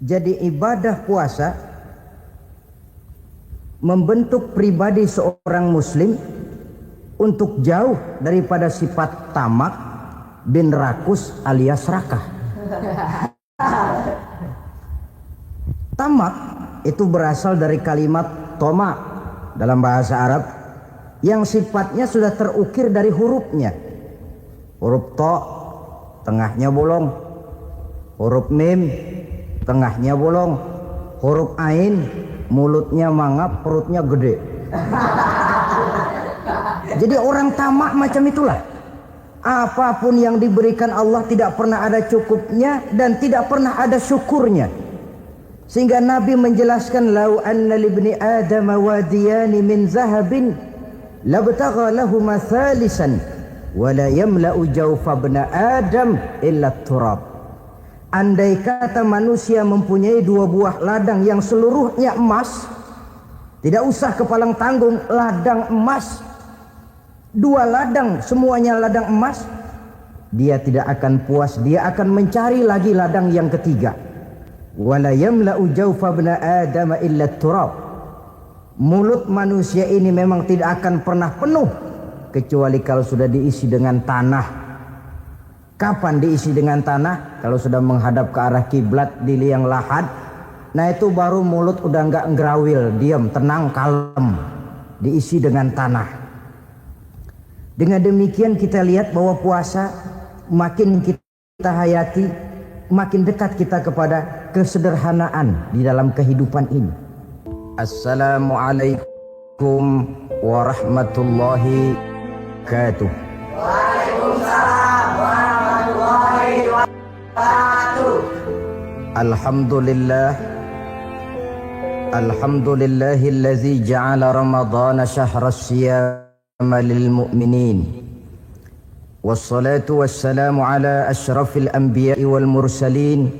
Jadi ibadah puasa membentuk pribadi seorang muslim untuk jauh daripada sifat tamak bin rakus alias rakah. Tamak itu berasal dari kalimat toma dalam bahasa Arab yang sifatnya sudah terukir dari hurufnya. Huruf to tengahnya bolong, huruf mim tengahnya bolong, huruf ain mulutnya mangap perutnya gede. Jadi orang tamak macam itulah. Apapun yang diberikan Allah tidak pernah ada cukupnya dan tidak pernah ada syukurnya. Sehingga Nabi menjelaskan, lau anna libni adam wadiyani min zahabin labtagha lahuma thalisan wala yamla'u jawfa ibna adam illa turab. Andai kata manusia mempunyai dua buah ladang yang seluruhnya emas, tidak usah kepalang tanggung, ladang emas, dua ladang semuanya ladang emas, dia tidak akan puas, dia akan mencari lagi ladang yang ketiga. Wala yamla'u jawfa ibna adam illa turab. Mulut manusia ini memang tidak akan pernah penuh kecuali kalau sudah diisi dengan tanah. Kapan diisi dengan tanah? Kalau sudah menghadap ke arah kiblat di liang lahat, nah itu baru mulut udah nggak ngerawil, diam, tenang, kalem, diisi dengan tanah. Dengan demikian kita lihat bahwa puasa makin kita hayati, makin dekat kita kepada kesederhanaan di dalam kehidupan ini. Assalamualaikum warahmatullahi wabarakatuh. Waalaikumsalam warahmatullahi wabarakatuh. Alhamdulillah, alhamdulillahillazi ja'ala ramadhana syahras siyama lil mu'minin. Wassalatu wassalamu ala asyrafil anbiya'i wal mursalin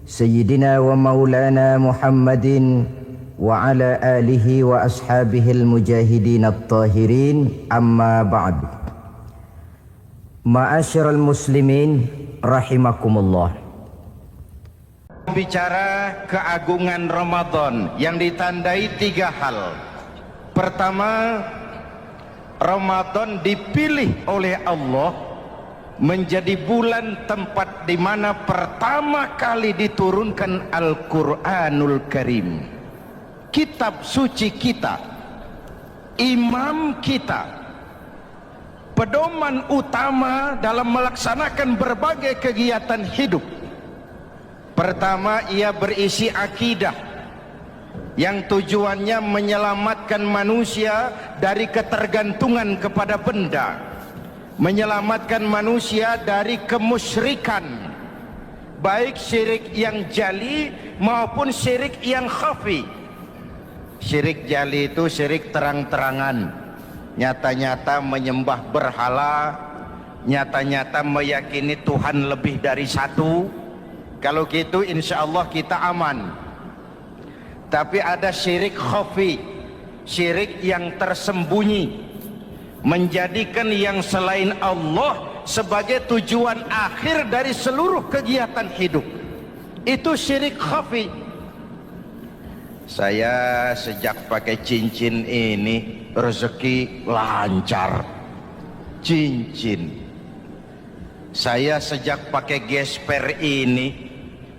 sayyidina wa maulana Muhammadin wa ala alihi wa ashabihil mujahidin at-tahirin, amma ba'du. Ma'asyiral muslimin rahimakumullah. Bicara keagungan Ramadan yang ditandai tiga hal. Pertama, Ramadan dipilih oleh Allah menjadi bulan tempat di mana pertama kali diturunkan Al-Quranul Karim, kitab suci kita, imam kita, pedoman utama dalam melaksanakan berbagai kegiatan hidup. Pertama, ia berisi akidah yang tujuannya menyelamatkan manusia dari ketergantungan kepada benda, menyelamatkan manusia dari kemusyrikan, baik syirik yang jali maupun syirik yang khafi. Syirik jali itu syirik terang-terangan, nyata-nyata menyembah berhala, nyata-nyata meyakini Tuhan lebih dari satu. Kalau gitu insya Allah kita aman. Tapi ada syirik khafi, syirik yang tersembunyi, menjadikan yang selain Allah sebagai tujuan akhir dari seluruh kegiatan hidup. Itu syirik khafi. Saya sejak pakai cincin ini rezeki lancar. Cincin. Saya sejak pakai gesper ini,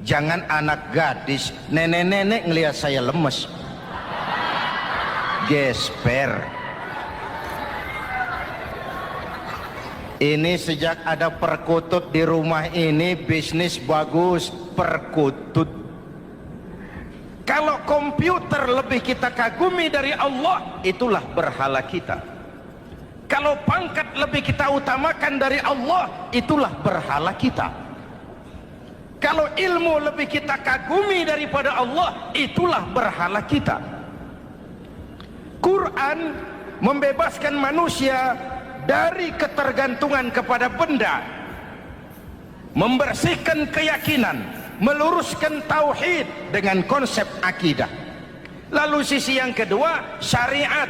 jangan anak gadis, nenek-nenek ngelihat saya lemes. Gesper. Ini sejak ada perkutut di rumah ini, bisnis bagus, perkutut. Kalau komputer lebih kita kagumi dari Allah, itulah berhala kita. Kalau pangkat lebih kita utamakan dari Allah, itulah berhala kita. Kalau ilmu lebih kita kagumi daripada Allah, itulah berhala kita. Quran membebaskan manusia dari ketergantungan kepada benda, membersihkan keyakinan, meluruskan tauhid dengan konsep akidah. Lalu sisi yang kedua, syariat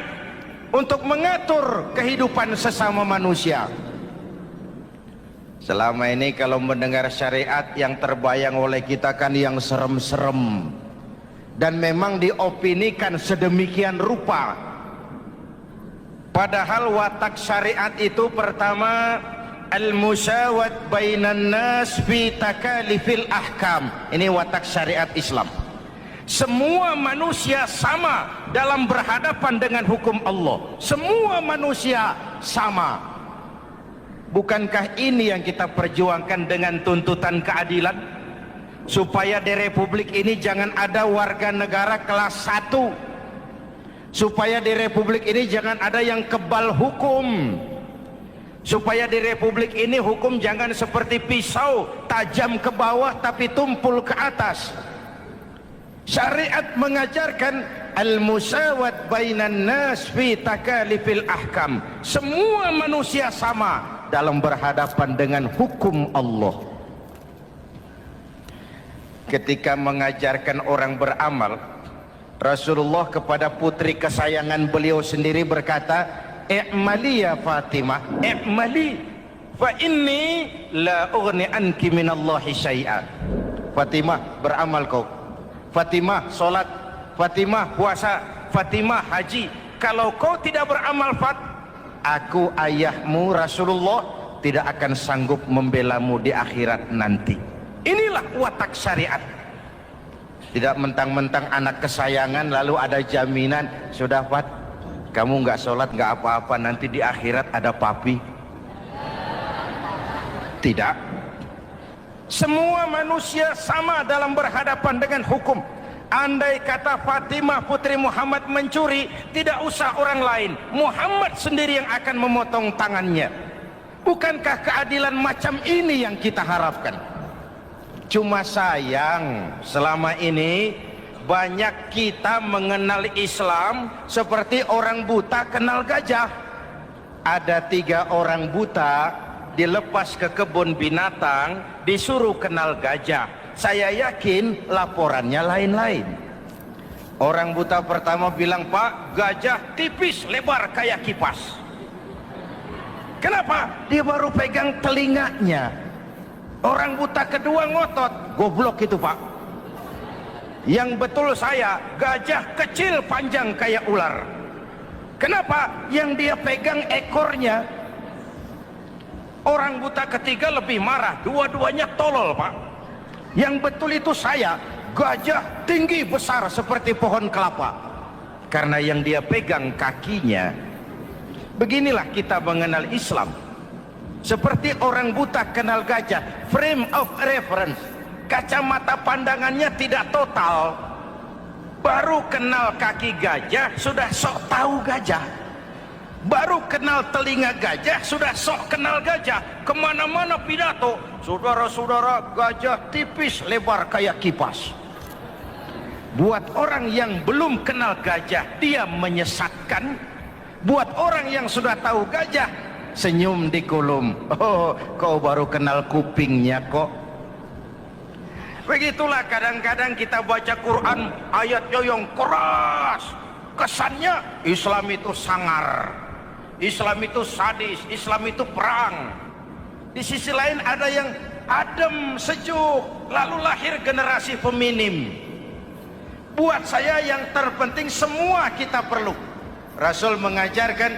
untuk mengatur kehidupan sesama manusia. Selama ini kalau mendengar syariat yang terbayang oleh kita kan yang serem-serem, dan memang diopinikan sedemikian rupa. Padahal watak syariat itu pertama al-musawat bainan nas fi takalifil ahkam. Ini watak syariat Islam. Semua manusia sama dalam berhadapan dengan hukum Allah. Semua manusia sama. Bukankah ini yang kita perjuangkan dengan tuntutan keadilan? Supaya di Republik ini jangan ada warga negara kelas 1. Supaya di Republik ini jangan ada yang kebal hukum. Supaya di Republik ini hukum jangan seperti pisau, tajam ke bawah tapi tumpul ke atas. Syariat mengajarkan al-musawat bainan nas fi takalifil ahkam. Semua manusia sama dalam berhadapan dengan hukum Allah. Ketika mengajarkan orang beramal, Rasulullah kepada putri kesayangan beliau sendiri berkata, "I'mali ya Fatimah, i'mali fa inni la ughni anki minallahi syai'a." Fatimah, beramal kau. Fatimah, solat. Fatimah, puasa. Fatimah, haji. Kalau kau tidak beramal, aku ayahmu Rasulullah tidak akan sanggup membelamu di akhirat nanti. Inilah watak syariat. Tidak mentang-mentang anak kesayangan lalu ada jaminan, sudah Fat, kamu nggak sholat nggak apa-apa, nanti di akhirat ada papi. Tidak. Semua manusia sama dalam berhadapan dengan hukum. Andai kata Fatimah putri Muhammad mencuri, tidak usah orang lain, Muhammad sendiri yang akan memotong tangannya. Bukankah keadilan macam ini yang kita harapkan? Cuma sayang, selama ini banyak kita mengenal Islam seperti orang buta kenal gajah. Ada 3 orang buta dilepas ke kebun binatang, disuruh kenal gajah. Saya yakin laporannya lain-lain. Orang buta pertama bilang, "Pak, gajah tipis lebar kayak kipas." Kenapa? Dia baru pegang telinganya. Orang buta kedua ngotot, "Goblok itu Pak. Yang betul saya, gajah kecil panjang kayak ular." Kenapa? Yang dia pegang ekornya. Orang buta ketiga lebih marah, dua-duanya tolol Pak. Yang betul itu saya, gajah tinggi besar seperti pohon kelapa. Karena yang dia pegang kakinya. Beginilah kita mengenal Islam. Seperti orang buta kenal gajah, frame of reference, kacamata pandangannya tidak total. Baru kenal kaki gajah sudah sok tahu gajah. Baru kenal telinga gajah sudah sok kenal gajah. Kemana-mana pidato, saudara-saudara, gajah tipis lebar kayak kipas. Buat orang yang belum kenal gajah, dia menyesatkan. Buat orang yang sudah tahu gajah, senyum di kulum. "Oh, kau baru kenal kupingnya kok." Begitulah kadang-kadang kita baca Quran, ayatnya yang keras. Kesannya Islam itu sangar, Islam itu sadis, Islam itu perang. Di sisi lain ada yang adem, sejuk, lalu lahir generasi feminim. Buat saya yang terpenting semua kita perlu. Rasul mengajarkan,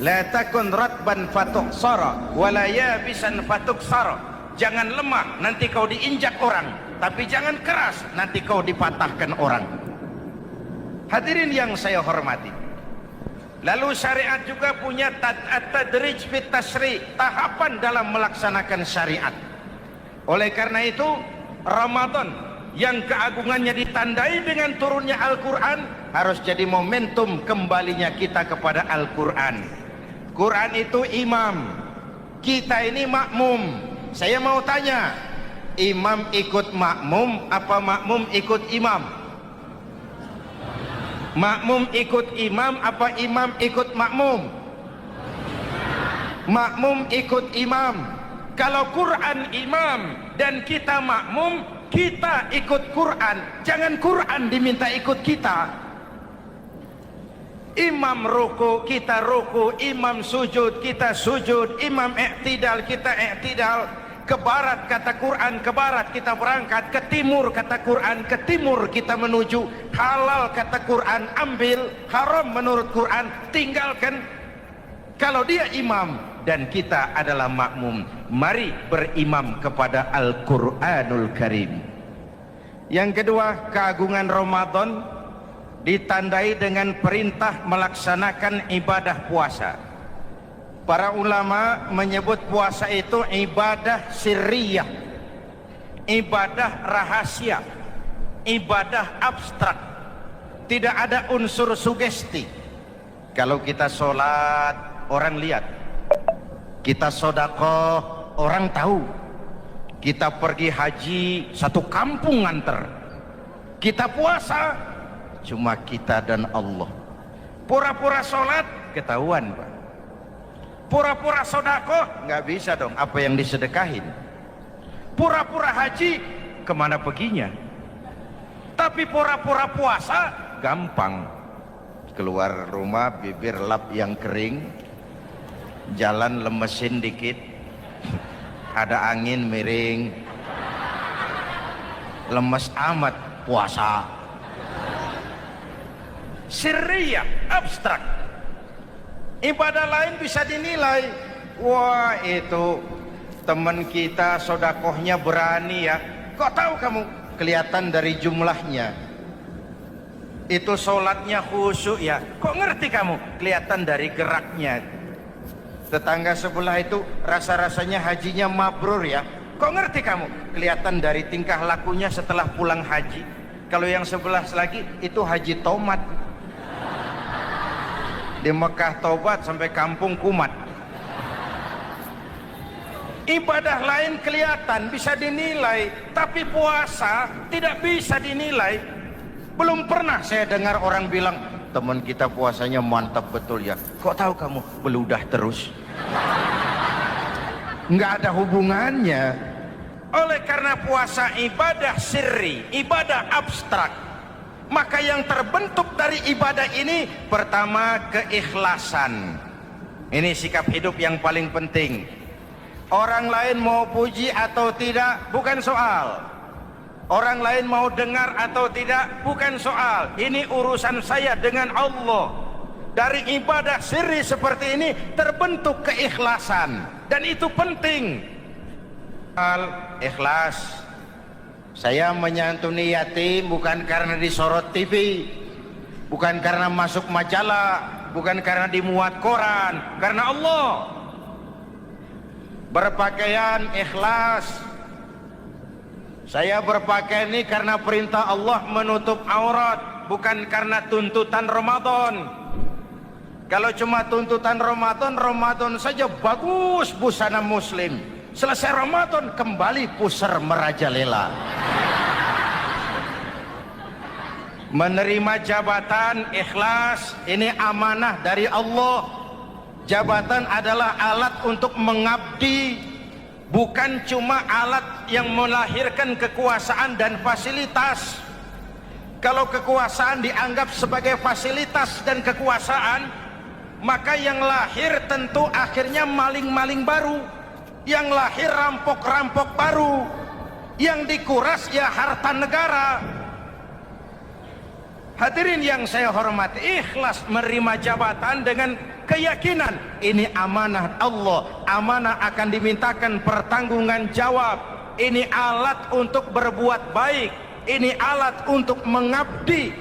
la takun ratban fatuksara wala yabisan fatuksara. Jangan lemah, nanti kau diinjak orang, tapi jangan keras, nanti kau dipatahkan orang. Hadirin yang saya hormati, lalu syariat juga punya at-tadrij fit tasri', tahapan dalam melaksanakan syariat. Oleh karena itu, Ramadan yang keagungannya ditandai dengan turunnya Al-Quran harus jadi momentum kembalinya kita kepada Al-Quran. Quran itu imam, kita ini makmum. Saya mau tanya, imam ikut makmum apa makmum ikut imam? Makmum ikut imam apa imam ikut makmum? Makmum ikut imam. Kalau Quran imam dan kita makmum, kita ikut Quran, jangan Quran diminta ikut kita. Imam ruku, kita ruku. Imam sujud, kita sujud. Imam i'tidal, kita i'tidal. Ke barat kata Quran, ke barat kita berangkat. Ke timur kata Quran, ke timur kita menuju. Halal kata Quran, ambil. Haram menurut Quran, tinggalkan. Kalau dia imam dan kita adalah makmum, mari berimam kepada Al-Quranul Karim. Yang kedua, keagungan Ramadan ditandai dengan perintah melaksanakan ibadah puasa. Para ulama menyebut puasa itu ibadah sirriyah, ibadah rahasia, ibadah abstrak. Tidak ada unsur sugesti. Kalau kita sholat, orang lihat. Kita sedekah, orang tahu. Kita pergi haji, satu kampung nganter. Kita puasa, cuma kita dan Allah. Pura-pura sholat, ketahuan Pak. Pura-pura sedekah, nggak bisa dong, apa yang disedekahin. Pura-pura haji, kemana perginya? Tapi pura-pura puasa, gampang. Keluar rumah, bibir lap yang kering, jalan lemesin dikit, ada angin miring, lemes amat puasa. Sirriyah, abstrak. Ibadah lain bisa dinilai, wah itu teman kita sodakohnya berani ya. Kok tahu kamu? Kelihatan dari jumlahnya. Itu sholatnya khusyuk ya. Kok ngerti kamu? Kelihatan dari geraknya. Tetangga sebelah itu rasa-rasanya hajinya mabrur ya. Kok ngerti kamu? Kelihatan dari tingkah lakunya setelah pulang haji. Kalau yang sebelah lagi itu haji tomat. Di Mekah tobat sampai kampung kumat. Ibadah lain kelihatan bisa dinilai, tapi puasa tidak bisa dinilai. Belum pernah saya dengar orang bilang, teman kita puasanya mantap betul ya. Kok tahu kamu? Beludah terus. Nggak ada hubungannya. Oleh karena puasa ibadah sirri, ibadah abstrak, maka yang terbentuk dari ibadah ini pertama keikhlasan. Ini sikap hidup yang paling penting. Orang lain mau puji atau tidak bukan soal. Orang lain mau dengar atau tidak bukan soal. Ini urusan saya dengan Allah. Dari ibadah sirri seperti ini terbentuk keikhlasan, dan itu penting. Ikhlas. Saya menyantuni yatim bukan karena disorot TV, bukan karena masuk majalah, bukan karena dimuat koran, karena Allah. Berpakaian ikhlas. Saya berpakaian ini karena perintah Allah menutup aurat, bukan karena tuntutan Ramadan. Kalau cuma tuntutan Ramadan, Ramadan saja bagus busana muslim. Selesai Ramadan kembali pusar merajalela. Menerima jabatan ikhlas, ini amanah dari Allah. Jabatan adalah alat untuk mengabdi, bukan cuma alat yang melahirkan kekuasaan dan fasilitas. Kalau kekuasaan dianggap sebagai fasilitas dan kekuasaan, maka yang lahir tentu akhirnya maling-maling baru, yang lahir rampok-rampok baru, yang dikuras ya harta negara. Hadirin yang saya hormati, ikhlas menerima jabatan dengan keyakinan ini amanah Allah, amanah akan dimintakan pertanggungan jawab. Ini alat untuk berbuat baik, ini alat untuk mengabdi.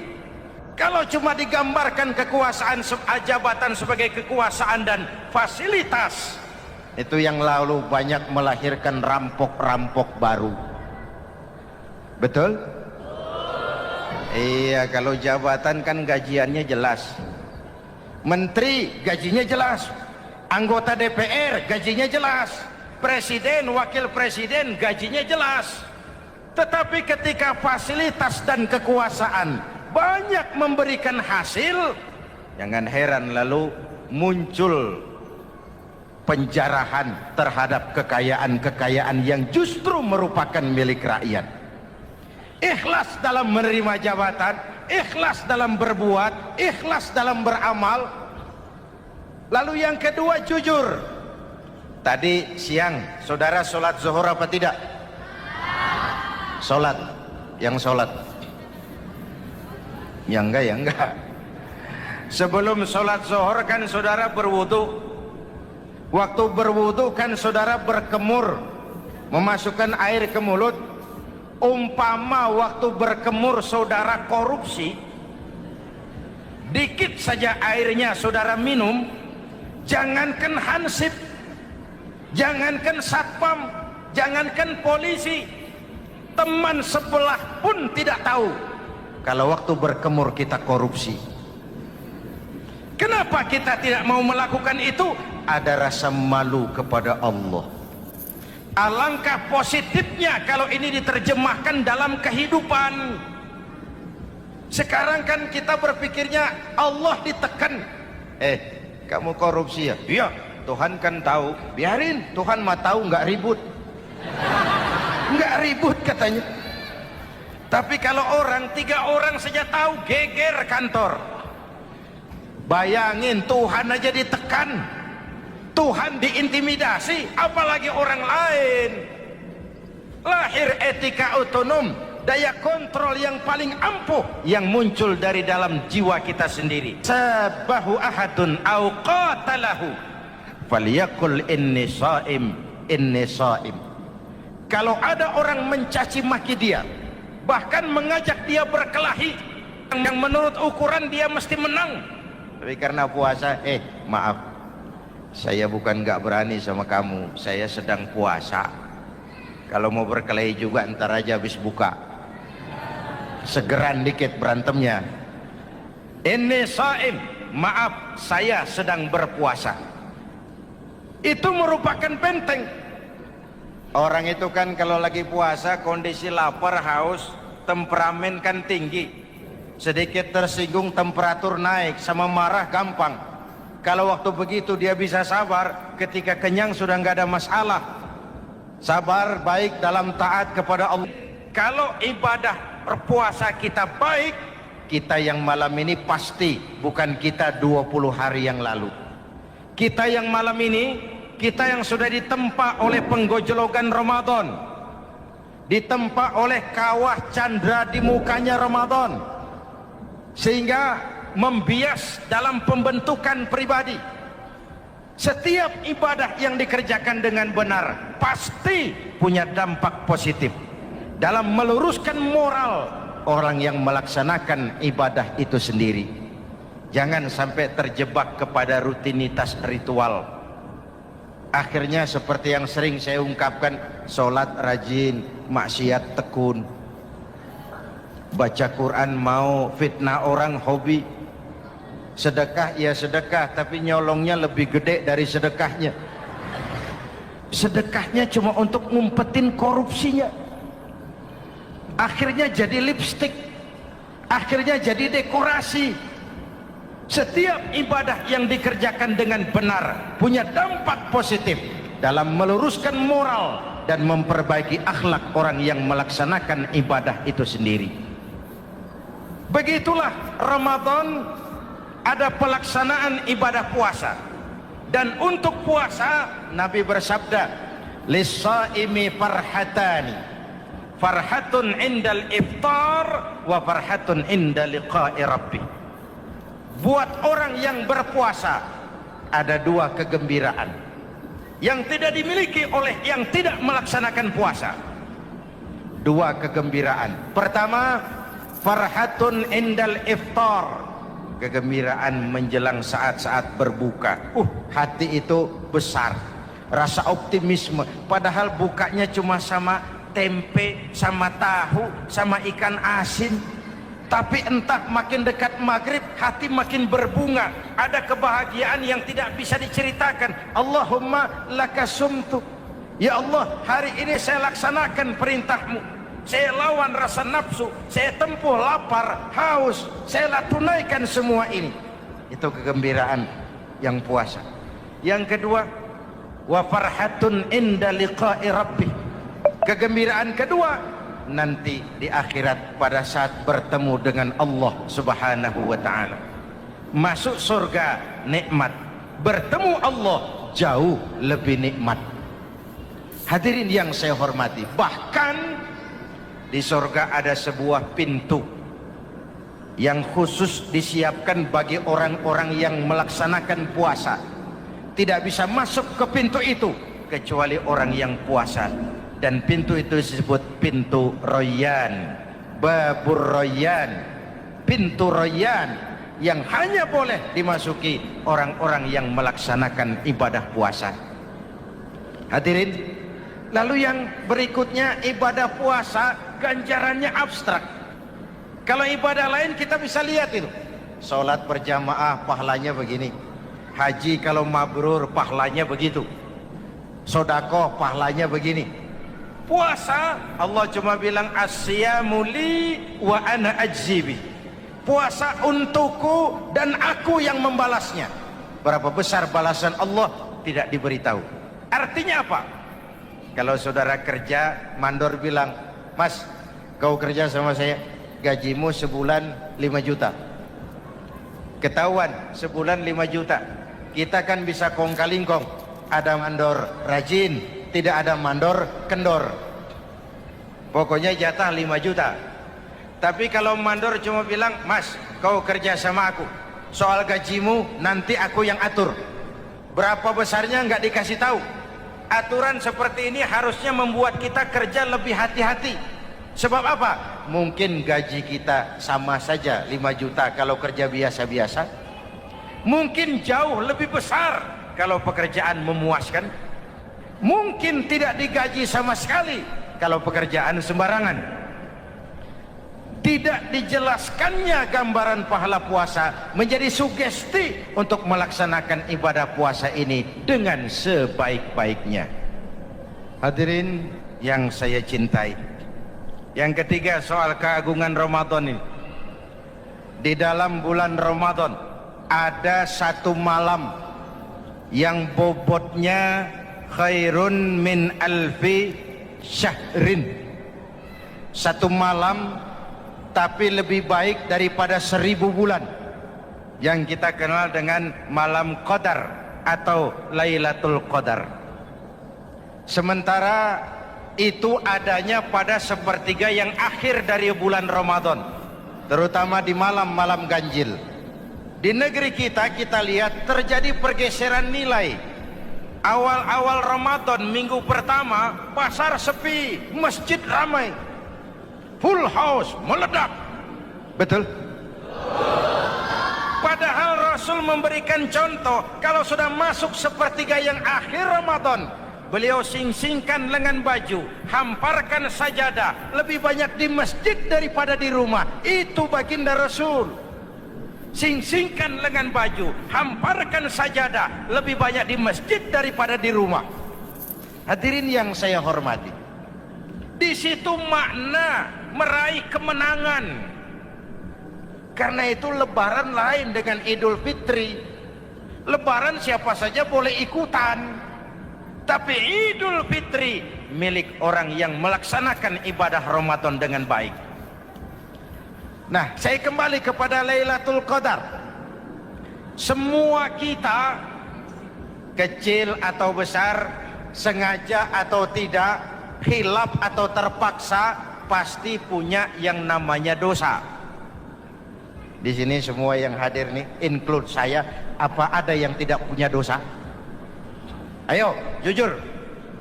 Kalau cuma digambarkan kekuasaan jabatan sebagai kekuasaan dan fasilitas, itu yang lalu banyak melahirkan rampok-rampok baru. Betul? Iya, kalau jabatan kan gajiannya jelas. Menteri gajinya jelas, anggota DPR gajinya jelas, presiden, wakil presiden gajinya jelas. Tetapi ketika fasilitas dan kekuasaan banyak memberikan hasil, jangan heran lalu muncul penjarahan terhadap kekayaan-kekayaan yang justru merupakan milik rakyat. Ikhlas dalam menerima jabatan, ikhlas dalam berbuat, ikhlas dalam beramal. Lalu yang kedua, jujur. Tadi siang saudara sholat zuhur apa tidak? Sholat. Yang sholat? Ya enggak. Sebelum sholat zuhur kan saudara berwudu. Waktu berwudu kan saudara berkemur, memasukkan air ke mulut. Umpama waktu berkemur saudara korupsi, dikit saja airnya saudara minum, jangankan hansip, jangankan satpam, jangankan polisi, teman sebelah pun tidak tahu kalau waktu berkemur kita korupsi. Kenapa kita tidak mau melakukan itu? Ada rasa malu kepada Allah. Alangkah positifnya kalau ini diterjemahkan dalam kehidupan. Sekarang kan kita berpikirnya Allah ditekan. Kamu korupsi ya? Iya, Tuhan kan tahu. Biarin, Tuhan mah tahu, nggak ribut. Nggak ribut katanya. Tapi kalau orang, 3 orang saja tahu, geger kantor. Bayangin, Tuhan aja ditekan, Tuhan diintimidasi, apalagi orang lain. Lahir etika otonom, daya kontrol yang paling ampuh yang muncul dari dalam jiwa kita sendiri. Sabahu ahadun au qatalahu falyakul inni shaim, inni shaim. Kalau ada orang mencaci maki dia, bahkan mengajak dia berkelahi yang menurut ukuran dia mesti menang, tapi karena puasa, maaf, saya bukan gak berani sama kamu, saya sedang puasa. Kalau mau berkelahi juga ntar aja habis buka, segeran dikit berantemnya. Ini shaim, maaf saya sedang berpuasa. Itu merupakan benteng. Orang itu kan kalau lagi puasa kondisi lapar, haus, temperamen kan tinggi. Sedikit tersinggung temperatur naik, sama marah gampang. Kalau waktu begitu dia bisa sabar, ketika kenyang sudah nggak ada masalah. Sabar baik dalam taat kepada Allah. Kalau ibadah berpuasa kita baik, kita yang malam ini pasti bukan kita 20 hari yang lalu. Kita yang malam ini, kita yang sudah ditempa oleh penggojologan Ramadan, ditempa oleh kawah candra di mukanya Ramadan, sehingga membias dalam pembentukan pribadi. Setiap ibadah yang dikerjakan dengan benar pasti punya dampak positif dalam meluruskan moral orang yang melaksanakan ibadah itu sendiri. Jangan sampai terjebak kepada rutinitas ritual. Akhirnya seperti yang sering saya ungkapkan, sholat rajin, maksiat tekun, baca Quran mau, fitnah orang hobi, sedekah ya sedekah, tapi nyolongnya lebih gede dari sedekahnya. Sedekahnya cuma untuk ngumpetin korupsinya. Akhirnya jadi lipstik, akhirnya jadi dekorasi. Setiap ibadah yang dikerjakan dengan benar punya dampak positif dalam meluruskan moral dan memperbaiki akhlak orang yang melaksanakan ibadah itu sendiri. Begitulah Ramadan, ada pelaksanaan ibadah puasa. Dan untuk puasa Nabi bersabda, lis-shaimi farhatani, farhatun indal iftar wa farhatun inda liqa'i rabbih. Buat orang yang berpuasa ada 2 kegembiraan yang tidak dimiliki oleh yang tidak melaksanakan puasa. 2 kegembiraan. Pertama, farhatun indal iftar, kegembiraan menjelang saat-saat berbuka. Hati itu besar, rasa optimisme, padahal bukanya cuma sama tempe, sama tahu, sama ikan asin. Tapi entah makin dekat maghrib hati makin berbunga, ada kebahagiaan yang tidak bisa diceritakan. Allahumma lakasumtu, ya Allah hari ini saya laksanakan perintahmu, saya lawan rasa nafsu, saya tempuh lapar, haus, saya tunaikan semua ini. Itu kegembiraan yang puasa. Yang kedua, wa farhatun inda liqa'i rabbih, kegembiraan kedua nanti di akhirat pada saat bertemu dengan Allah Subhanahu wa ta'ala. Masuk surga nikmat, bertemu Allah jauh lebih nikmat. Hadirin yang saya hormati, bahkan di surga ada sebuah pintu yang khusus disiapkan bagi orang-orang yang melaksanakan puasa. Tidak bisa masuk ke pintu itu kecuali orang yang puasa, dan pintu itu disebut pintu Rayyan, Babur Rayyan, pintu Rayyan, yang hanya boleh dimasuki orang-orang yang melaksanakan ibadah puasa. Hadirin, lalu yang berikutnya, ibadah puasa ganjarannya abstrak. Kalau ibadah lain kita bisa lihat itu, sholat berjamaah pahalanya begini, haji kalau mabrur pahalanya begitu, sodakoh pahalanya begini. Puasa Allah cuma bilang as-siyamu li wa ana ajzibi, puasa untukku dan aku yang membalasnya. Berapa besar balasan Allah tidak diberitahu. Artinya apa? Kalau saudara kerja, mandor bilang, Mas, kau kerja sama saya, gajimu sebulan 5 juta. Ketahuan sebulan 5 juta. Kita kan bisa kong-kalingkong, ada mandor rajin, tidak ada mandor kendor. Pokoknya jatah 5 juta. Tapi kalau mandor cuma bilang, Mas, kau kerja sama aku, soal gajimu nanti aku yang atur, berapa besarnya nggak dikasih tahu. Aturan seperti ini harusnya membuat kita kerja lebih hati-hati. Sebab apa? Mungkin gaji kita sama saja 5 juta kalau kerja biasa-biasa, mungkin jauh lebih besar kalau pekerjaan memuaskan, mungkin tidak digaji sama sekali kalau pekerjaan sembarangan. Tidak dijelaskannya gambaran pahala puasa menjadi sugesti untuk melaksanakan ibadah puasa ini dengan sebaik-baiknya. Hadirin yang saya cintai, yang ketiga soal keagungan Ramadan ini. Di dalam bulan Ramadan ada satu malam yang bobotnya khairun min alfi syahrin. Satu malam tapi lebih baik daripada 1000 bulan, yang kita kenal dengan malam Qadar atau Lailatul Qadar. Sementara itu adanya pada sepertiga yang akhir dari bulan Ramadan, terutama di malam-malam ganjil. Di negeri kita lihat terjadi pergeseran nilai. Awal-awal Ramadan, minggu pertama, pasar sepi, masjid ramai, full house, meledak. Betul? Padahal Rasul memberikan contoh, kalau sudah masuk sepertiga yang akhir Ramadan, beliau sing-singkan lengan baju, hamparkan sajadah, lebih banyak di masjid daripada di rumah. Itu baginda Rasul. Sing-singkan lengan baju, hamparkan sajadah, lebih banyak di masjid daripada di rumah. Hadirin yang saya hormati, di situ makna meraih kemenangan. Karena itu lebaran lain dengan Idul Fitri. Lebaran siapa saja boleh ikutan, tapi Idul Fitri milik orang yang melaksanakan ibadah Ramadan dengan baik. Nah, saya kembali kepada Lailatul Qadar. Semua kita, kecil atau besar, sengaja atau tidak, khilaf atau terpaksa, pasti punya yang namanya dosa. Di sini semua yang hadir nih, include saya, apa ada yang tidak punya dosa? Ayo, jujur.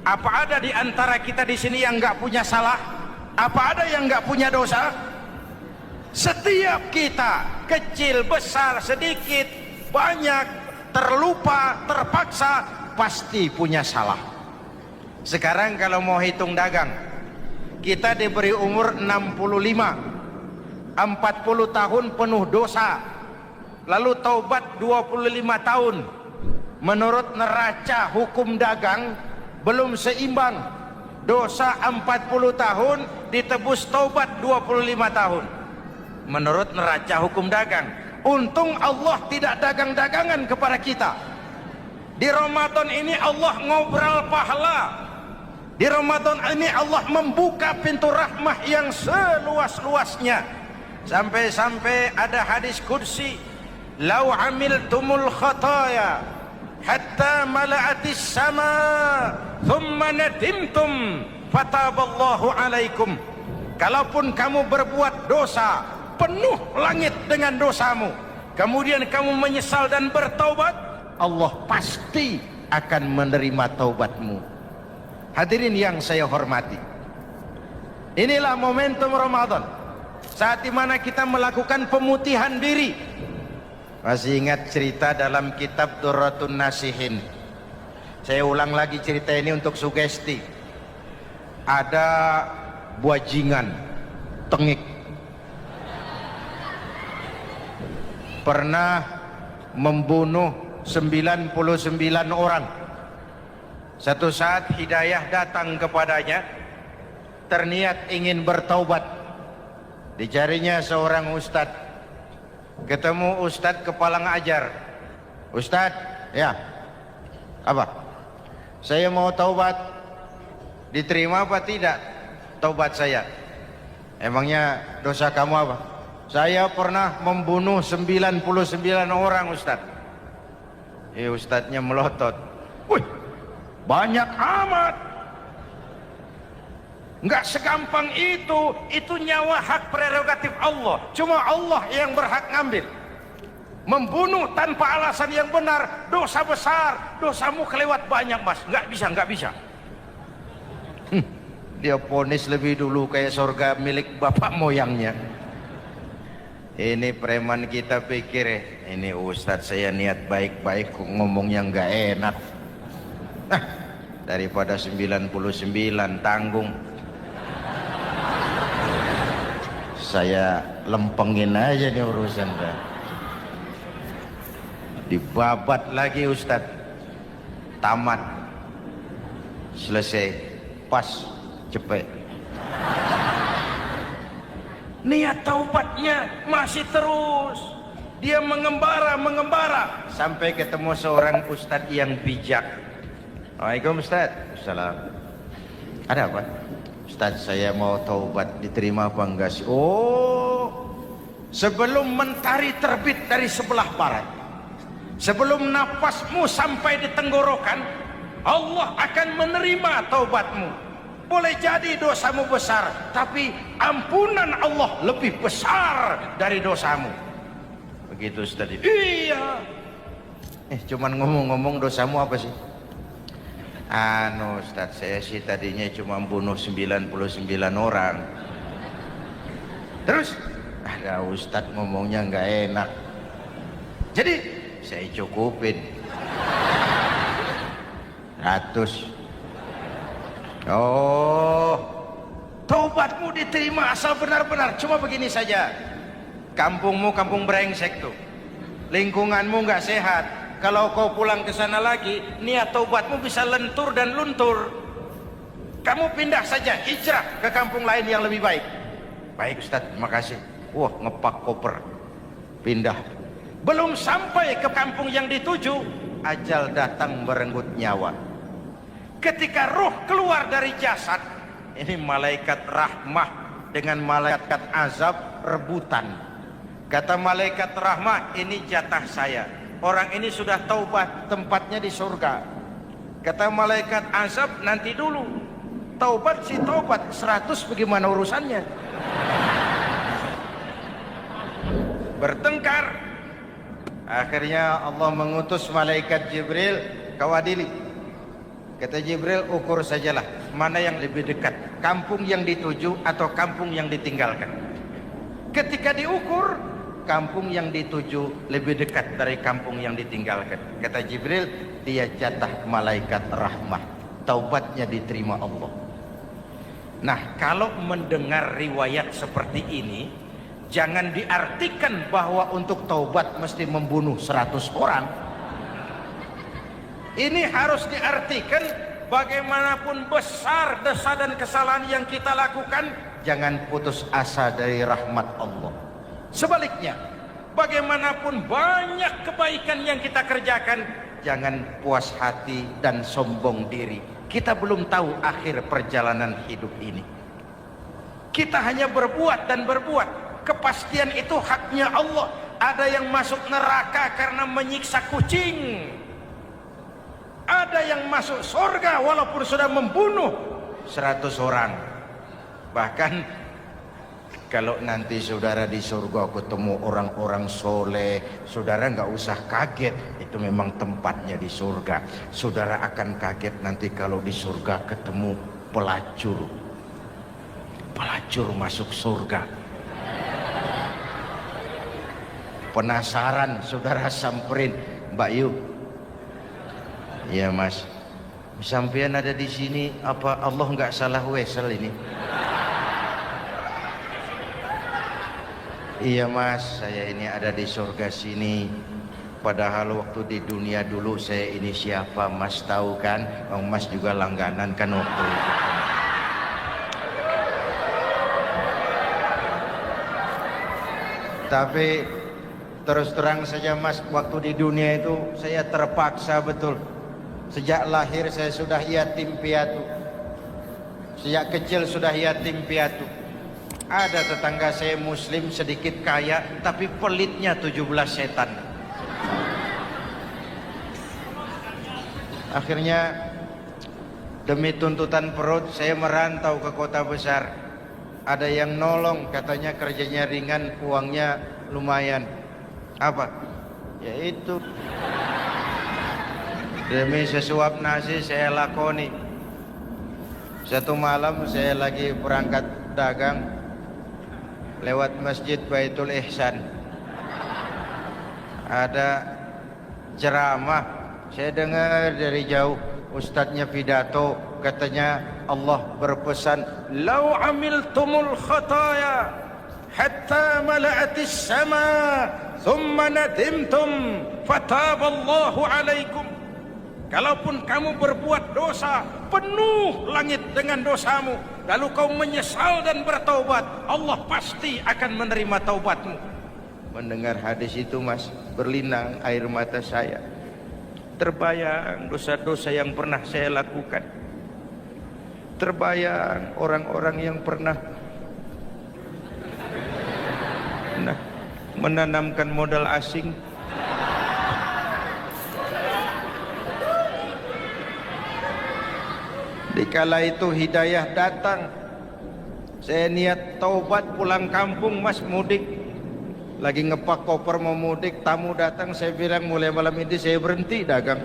Apa ada di antara kita di sini yang nggak punya salah? Apa ada yang nggak punya dosa? Setiap kita, kecil, besar, sedikit, banyak, terlupa, terpaksa, pasti punya salah. Sekarang kalau mau hitung dagang, kita diberi umur 65, 40 tahun penuh dosa, lalu taubat 25 tahun. Menurut neraca hukum dagang belum seimbang. Dosa 40 tahun ditebus taubat 25 tahun. Menurut neraca hukum dagang. Untung Allah tidak dagang-dagangan kepada kita. Di Ramadan ini Allah ngobrol pahala. Di Ramadan ini Allah membuka pintu rahmah yang seluas-luasnya. Sampai-sampai ada hadis qudsi, "Lau amiltumul khataya hatta mala'atis sama thumma nadimtum fataballahu alaikum. Kalaupun kamu berbuat dosa, penuh langit dengan dosamu, kemudian kamu menyesal dan bertaubat, Allah pasti akan menerima taubatmu. Hadirin yang saya hormati, inilah momentum Ramadan, saat dimana kita melakukan pemutihan diri. Masih ingat cerita dalam kitab Durratun Nasihin? Saya ulang lagi cerita ini untuk sugesti. Ada buajingan tengik pernah membunuh 99 orang. Satu saat hidayah datang kepadanya, terniat ingin bertaubat. Dicarinya seorang ustadz, ketemu ustadz kepala ngajar. Ustadz, ya, apa? Saya mau taubat, diterima apa tidak taubat saya? Emangnya dosa kamu apa? Saya pernah membunuh 99 orang, Ustadz. Ustadznya melotot. Wih, banyak amat. Enggak segampang itu nyawa hak prerogatif Allah. Cuma Allah yang berhak ngambil. Membunuh tanpa alasan yang benar, dosa besar. Dosamu kelewat banyak, Mas. Enggak bisa. Dia vonis lebih dulu kayak surga milik bapak moyangnya. Ini preman kita pikir, ini ustadz saya niat baik-baik kok ngomongnya nggak enak. Nah, daripada 99 tanggung, saya lempengin aja nih urusan. Dibabat lagi ustadz, tamat, selesai, pas, cepet. Niat taubatnya masih terus. Dia mengembara sampai ketemu seorang ustadz yang bijak. Waalaikumsalam Ustadz. Salam. Ada apa? Ustadz, saya mau taubat, diterima apa enggak sih? Oh, sebelum mentari terbit dari sebelah barat, sebelum napasmu sampai di tenggorokan, Allah akan menerima taubatmu. Boleh jadi dosamu besar, tapi ampunan Allah lebih besar dari dosamu. Begitu Ustaz. Iya. Cuman ngomong-ngomong dosamu apa sih? Ustaz, saya sih tadinya cuma bunuh 99 orang. Terus ada Ustaz ngomongnya nggak enak, jadi saya cukupin 100. Oh, taubatmu diterima asal benar-benar. Cuma begini saja, kampungmu kampung brengsek tuh, lingkunganmu nggak sehat. Kalau kau pulang ke sana lagi, niat taubatmu bisa lentur dan luntur. Kamu pindah saja, hijrah ke kampung lain yang lebih baik. Baik Ustaz, terima kasih. Wah, ngepak koper, pindah. Belum sampai ke kampung yang dituju, ajal datang merenggut nyawa. Ketika ruh keluar dari jasad, ini malaikat rahmah dengan malaikat azab rebutan. Kata malaikat rahmah, ini jatah saya. Orang ini sudah taubat, tempatnya di surga. Kata malaikat azab, nanti dulu. Taubat sih taubat, 100 bagaimana urusannya? Bertengkar. Akhirnya Allah mengutus malaikat Jibril, kau adili. Kata Jibril, ukur sajalah mana yang lebih dekat, kampung yang dituju atau kampung yang ditinggalkan. Ketika diukur, kampung yang dituju lebih dekat dari kampung yang ditinggalkan. Kata Jibril, dia jatah malaikat rahmah, taubatnya diterima Allah. Nah, kalau mendengar riwayat seperti ini, jangan diartikan bahwa untuk taubat mesti membunuh 100 orang. Ini harus diartikan bagaimanapun besar dosa dan kesalahan yang kita lakukan, jangan putus asa dari rahmat Allah. Sebaliknya, bagaimanapun banyak kebaikan yang kita kerjakan, jangan puas hati dan sombong diri. Kita belum tahu akhir perjalanan hidup ini. Kita hanya berbuat dan berbuat. Kepastian itu haknya Allah. Ada yang masuk neraka karena menyiksa kucing. Ada yang masuk surga walaupun sudah membunuh 100 orang. Bahkan kalau nanti saudara di surga ketemu orang-orang soleh, saudara nggak usah kaget, itu memang tempatnya di surga. Saudara akan kaget nanti kalau di surga ketemu pelacur. Pelacur masuk surga. Penasaran, saudara samperin, Mbak Yu. Iya Mas, sampean ada di sini, apa Allah nggak salah wesel ini? Iya Mas, saya ini ada di surga sini. Padahal waktu di dunia dulu saya ini siapa Mas tahu kan? Mas juga langganan kan waktu itu. Tapi terus terang saja Mas, waktu di dunia itu saya terpaksa betul. Sejak lahir saya sudah yatim piatu. Sejak kecil sudah yatim piatu. Ada tetangga saya muslim sedikit kaya, tapi pelitnya 17 setan. Akhirnya demi tuntutan perut saya merantau ke kota besar. Ada yang nolong, katanya kerjanya ringan, uangnya lumayan. Apa? Yaitu demi sesuap nasi saya lakoni. Satu malam saya lagi berangkat dagang, lewat Masjid Baitul Ihsan, ada ceramah. Saya dengar dari jauh, ustadznya pidato, katanya Allah berpesan, "Lau amiltumul khataya hatta mala'atis sama, thumma nadimtum, fataballahu alaikum." Kalaupun kamu berbuat dosa, penuh langit dengan dosamu, lalu kau menyesal dan bertaubat, Allah pasti akan menerima taubatmu. Mendengar hadis itu Mas, berlinang air mata saya. Terbayang dosa-dosa yang pernah saya lakukan. Terbayang orang-orang yang pernah menanamkan modal asing. Dikala itu hidayah datang, saya niat taubat pulang kampung Mas, mudik. Lagi ngepak koper mau mudik, tamu datang, saya bilang mulai malam ini saya berhenti dagang.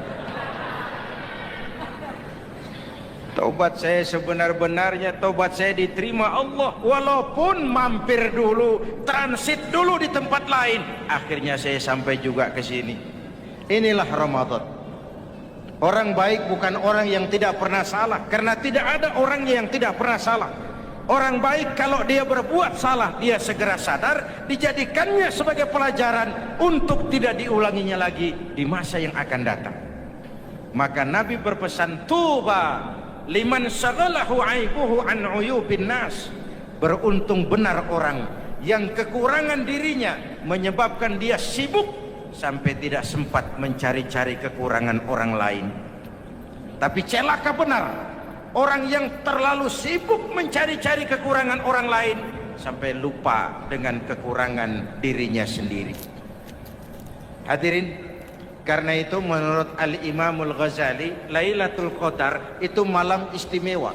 Taubat saya sebenar-benarnya, taubat saya diterima Allah. Walaupun mampir dulu, transit dulu di tempat lain, akhirnya saya sampai juga ke sini. Inilah Ramadan. Orang baik bukan orang yang tidak pernah salah, karena tidak ada orang yang tidak pernah salah. Orang baik kalau dia berbuat salah, dia segera sadar, dijadikannya sebagai pelajaran untuk tidak diulanginya lagi di masa yang akan datang. Maka Nabi berpesan, tuba liman syaghalahu aibuhu an uyubin nas. Beruntung benar orang yang kekurangan dirinya menyebabkan dia sibuk sampai tidak sempat mencari-cari kekurangan orang lain. Tapi celaka benar orang yang terlalu sibuk mencari-cari kekurangan orang lain sampai lupa dengan kekurangan dirinya sendiri. Hadirin, karena itu menurut Al-Imamul Ghazali, Lailatul Qadar itu malam istimewa.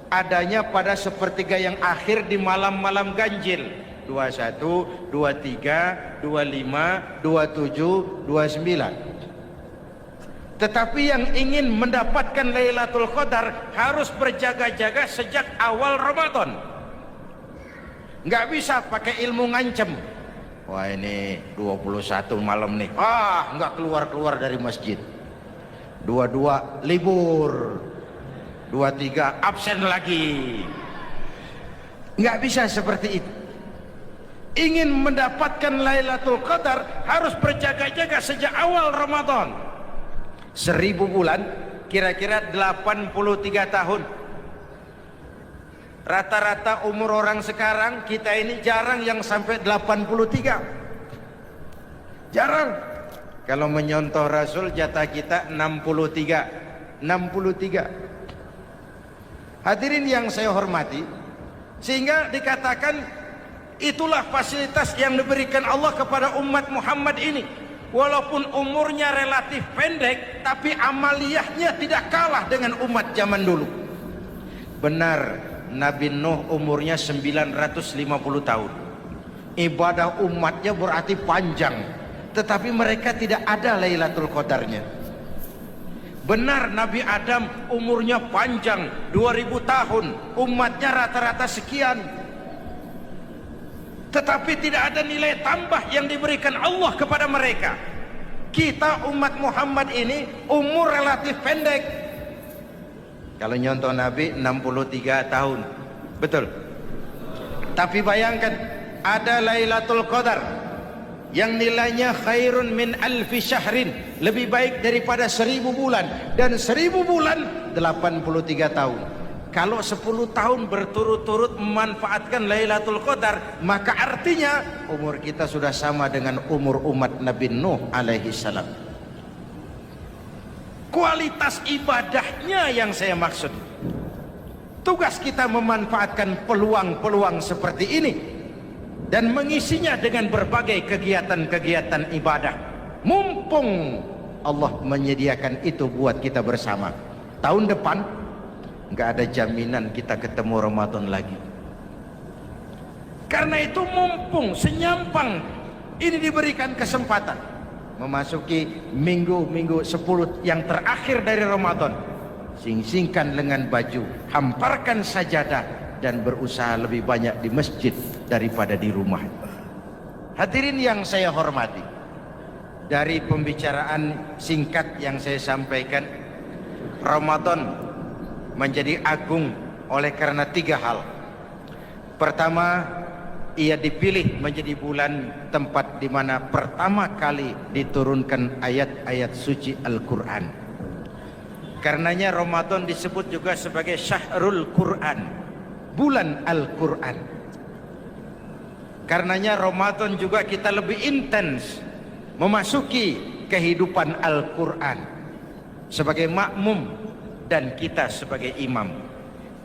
Adanya pada sepertiga yang akhir di malam-malam ganjil, 21, 23, 25, 27, 29. Tetapi yang ingin mendapatkan Lailatul Qadar harus berjaga-jaga sejak awal Ramadan. Nggak bisa pakai ilmu ngancem. Wah ini 21 malam nih, nggak keluar-keluar dari masjid. 22 libur, 23 absen lagi. Nggak bisa seperti itu. Ingin mendapatkan Lailatul Qadar harus berjaga-jaga sejak awal Ramadan. 1000 bulan kira-kira 83 tahun. Rata-rata umur orang sekarang kita ini jarang yang sampai 83. Jarang. Kalau menyontoh Rasul jatah kita 63. Hadirin yang saya hormati, sehingga dikatakan itulah fasilitas yang diberikan Allah kepada umat Muhammad ini. walaupun umurnya relatif pendek, tapi amaliyahnya tidak kalah dengan umat zaman dulu. Benar, Nabi Nuh umurnya 950 tahun. Ibadah umatnya berarti panjang, tetapi mereka tidak ada Lailatul Qadarnya. Benar, Nabi Adam umurnya panjang 2000 tahun, umatnya rata-rata sekian, tetapi tidak ada nilai tambah yang diberikan Allah kepada mereka. Kita umat Muhammad ini umur relatif pendek. Kalau nyontoh Nabi 63 tahun, betul. Tapi bayangkan, ada Lailatul Qadar yang nilainya khairun min alfi syahrin, lebih baik daripada 1000 bulan, dan 1000 bulan 83 tahun. Kalau 10 tahun berturut-turut memanfaatkan Lailatul Qadar, maka artinya umur kita sudah sama dengan umur umat Nabi Nuh alaihi salam. Kualitas ibadahnya yang saya maksud. Tugas kita memanfaatkan peluang-peluang seperti ini dan mengisinya dengan berbagai kegiatan-kegiatan ibadah. Mumpung Allah menyediakan itu buat kita bersama. Tahun depan nggak ada jaminan kita ketemu Ramadan lagi. Karena itu mumpung senyampang ini diberikan kesempatan memasuki minggu-minggu 10 yang terakhir dari Ramadan, sing-singkan lengan baju, hamparkan sajadah, dan berusaha lebih banyak di masjid daripada di rumah. Hadirin yang saya hormati, dari pembicaraan singkat yang saya sampaikan, Ramadan menjadi agung oleh karena 3 hal. Pertama, ia dipilih menjadi bulan tempat di mana pertama kali diturunkan ayat-ayat suci Al-Quran. Karenanya Ramadan disebut juga sebagai Syahrul Quran, bulan Al-Quran. Karenanya Ramadan juga kita lebih intens memasuki kehidupan Al-Quran sebagai makmum dan kita sebagai imam.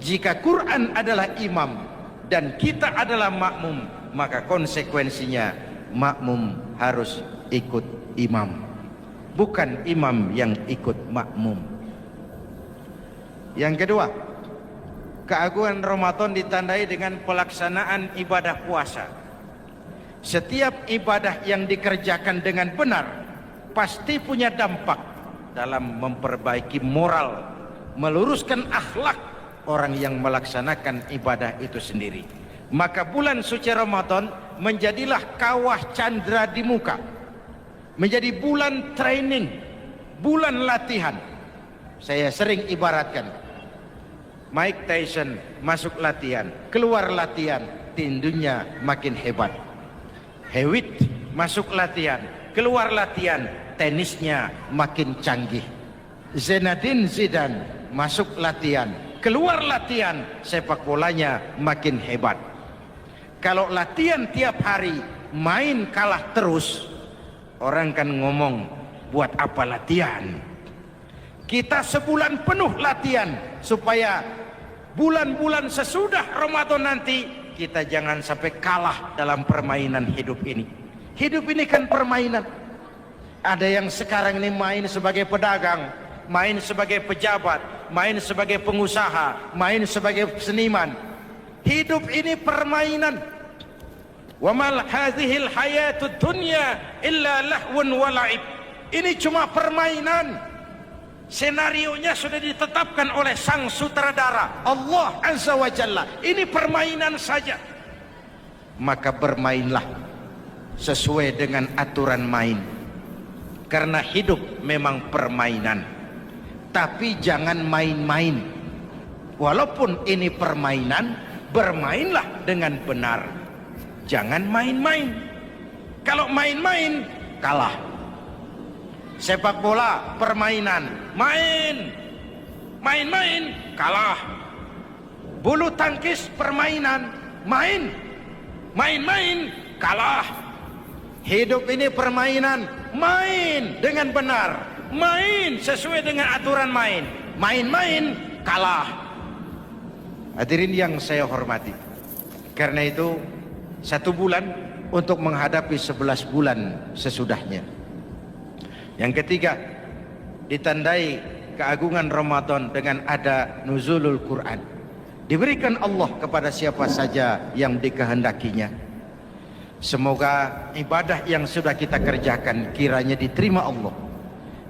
Jika Quran adalah imam dan kita adalah makmum, maka konsekuensinya makmum harus ikut imam, bukan imam yang ikut makmum. Yang kedua, keagungan Ramadan ditandai dengan pelaksanaan ibadah puasa. Setiap ibadah yang dikerjakan dengan benar pasti punya dampak dalam memperbaiki moral, meluruskan akhlak orang yang melaksanakan ibadah itu sendiri. Maka bulan suci Ramadan menjadilah kawah candra di muka, menjadi bulan training, bulan latihan. Saya sering ibaratkan, Mike Tyson masuk latihan, keluar latihan, tinjunya makin hebat. Hewitt masuk latihan, keluar latihan, tenisnya makin canggih. Zinedine Zidane masuk latihan, keluar latihan, sepak bolanya makin hebat. Kalau latihan tiap hari, main kalah terus, orang kan ngomong, buat apa latihan? Kita sebulan penuh latihan supaya bulan-bulan sesudah Ramadan nanti kita jangan sampai kalah dalam permainan hidup ini. Hidup ini kan permainan. Ada yang sekarang ini main sebagai pedagang, main sebagai pejabat, main sebagai pengusaha, main sebagai seniman. Hidup ini permainan. Wa mal hadhil hayatud dunya illa lahwun wa la'ib. Ini cuma permainan. Senarionya sudah ditetapkan oleh sang sutradara Allah Azza wa Jalla. Ini permainan saja. Maka bermainlah sesuai dengan aturan main. Karena hidup memang permainan. Tapi jangan main-main. Walaupun ini permainan, bermainlah dengan benar. Jangan main-main. Kalau main-main, kalah. Sepak bola, permainan, main-main, kalah. Bulu tangkis, permainan, main-main, kalah. Hidup ini permainan, main dengan benar, main sesuai dengan aturan main, main-main, kalah. Hadirin yang saya hormati, karena itu 1 bulan untuk menghadapi 11 bulan sesudahnya. Yang ketiga, ditandai keagungan Ramadan dengan ada nuzulul Quran. Diberikan Allah kepada siapa saja yang dikehendakinya. Semoga ibadah yang sudah kita kerjakan kiranya diterima Allah.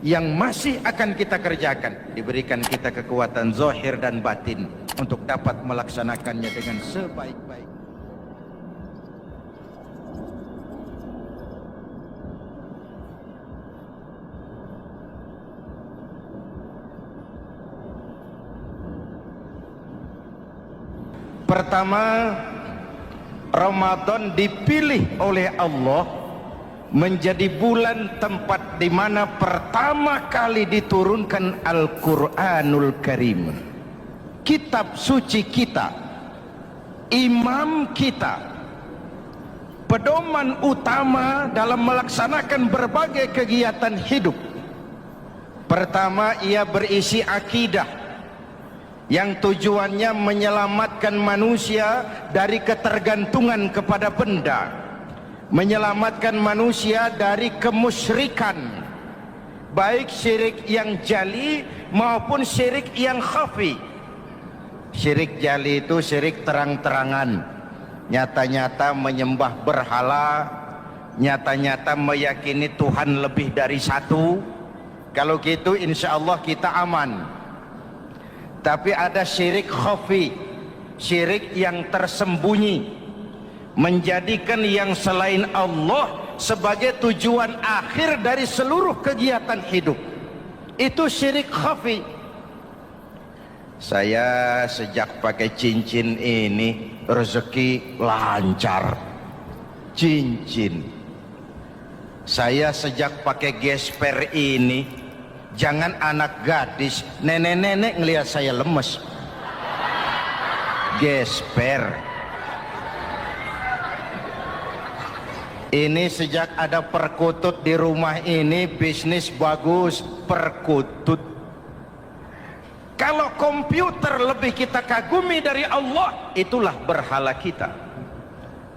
Yang masih akan kita kerjakan diberikan kita kekuatan zahir dan batin untuk dapat melaksanakannya dengan sebaik-baik. Pertama, Ramadan dipilih oleh Allah menjadi bulan tempat di mana pertama kali diturunkan Al-Quranul Karim, kitab suci kita, imam kita, pedoman utama dalam melaksanakan berbagai kegiatan hidup. Pertama, ia berisi akidah yang tujuannya menyelamatkan manusia dari ketergantungan kepada benda, menyelamatkan manusia dari kemusyrikan, baik syirik yang jali maupun syirik yang khafi. Syirik jali itu syirik terang-terangan, nyata-nyata menyembah berhala, nyata-nyata meyakini Tuhan lebih dari satu. Kalau gitu insya Allah kita aman. Tapi ada syirik khafi, syirik yang tersembunyi, menjadikan yang selain Allah sebagai tujuan akhir dari seluruh kegiatan hidup. Itu syirik khafi. Saya sejak pakai cincin ini rezeki lancar. Cincin. Saya sejak pakai gesper ini, jangan anak gadis, nenek-nenek ngelihat saya lemes. Gesper. Ini sejak ada perkutut di rumah ini bisnis bagus, perkutut. Kalau komputer lebih kita kagumi dari Allah, itulah berhala kita.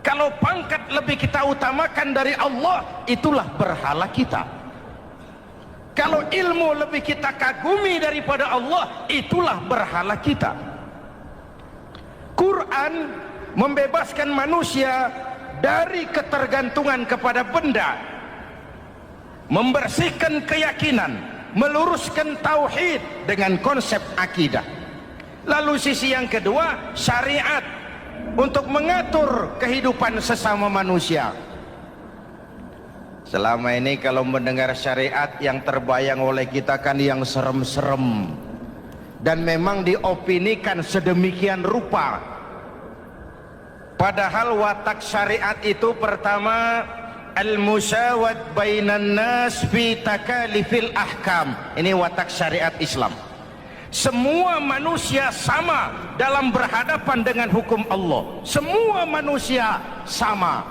Kalau pangkat lebih kita utamakan dari Allah, itulah berhala kita. Kalau ilmu lebih kita kagumi daripada Allah, itulah berhala kita. Quran membebaskan manusia dari ketergantungan kepada benda, membersihkan keyakinan, meluruskan tauhid dengan konsep akidah. Lalu sisi yang kedua, syariat untuk mengatur kehidupan sesama manusia. Selama ini kalau mendengar syariat yang terbayang oleh kita kan yang serem-serem, dan memang diopinikan sedemikian rupa. Padahal watak syariat itu pertama, al-musawat bainan nas fi takalifil ahkam. Ini watak syariat Islam. Semua manusia sama dalam berhadapan dengan hukum Allah. Semua manusia sama.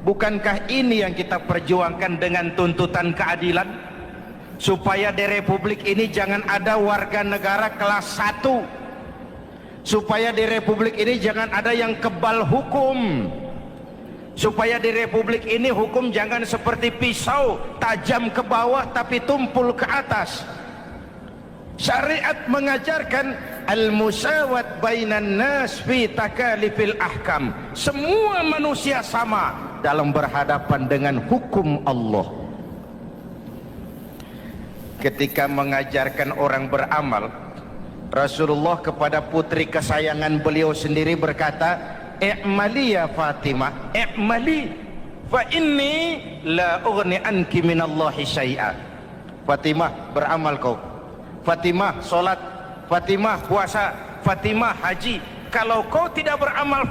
Bukankah ini yang kita perjuangkan dengan tuntutan keadilan? Supaya di Republik ini jangan ada warga negara kelas 1. Supaya di Republik ini jangan ada yang kebal hukum. Supaya di Republik ini hukum jangan seperti pisau, tajam ke bawah tapi tumpul ke atas. Syariat mengajarkan al-musawat bainan nas fi takalifil ahkam. Semua manusia sama dalam berhadapan dengan hukum Allah. Ketika mengajarkan orang beramal, Rasulullah kepada putri kesayangan beliau sendiri berkata, "I'mali ya Fatimah, i'mali fa inni la ughni anki minallahi syai'a." Fatimah, beramal kau. Fatimah, solat. Fatimah, puasa. Fatimah, haji. Kalau kau tidak beramal,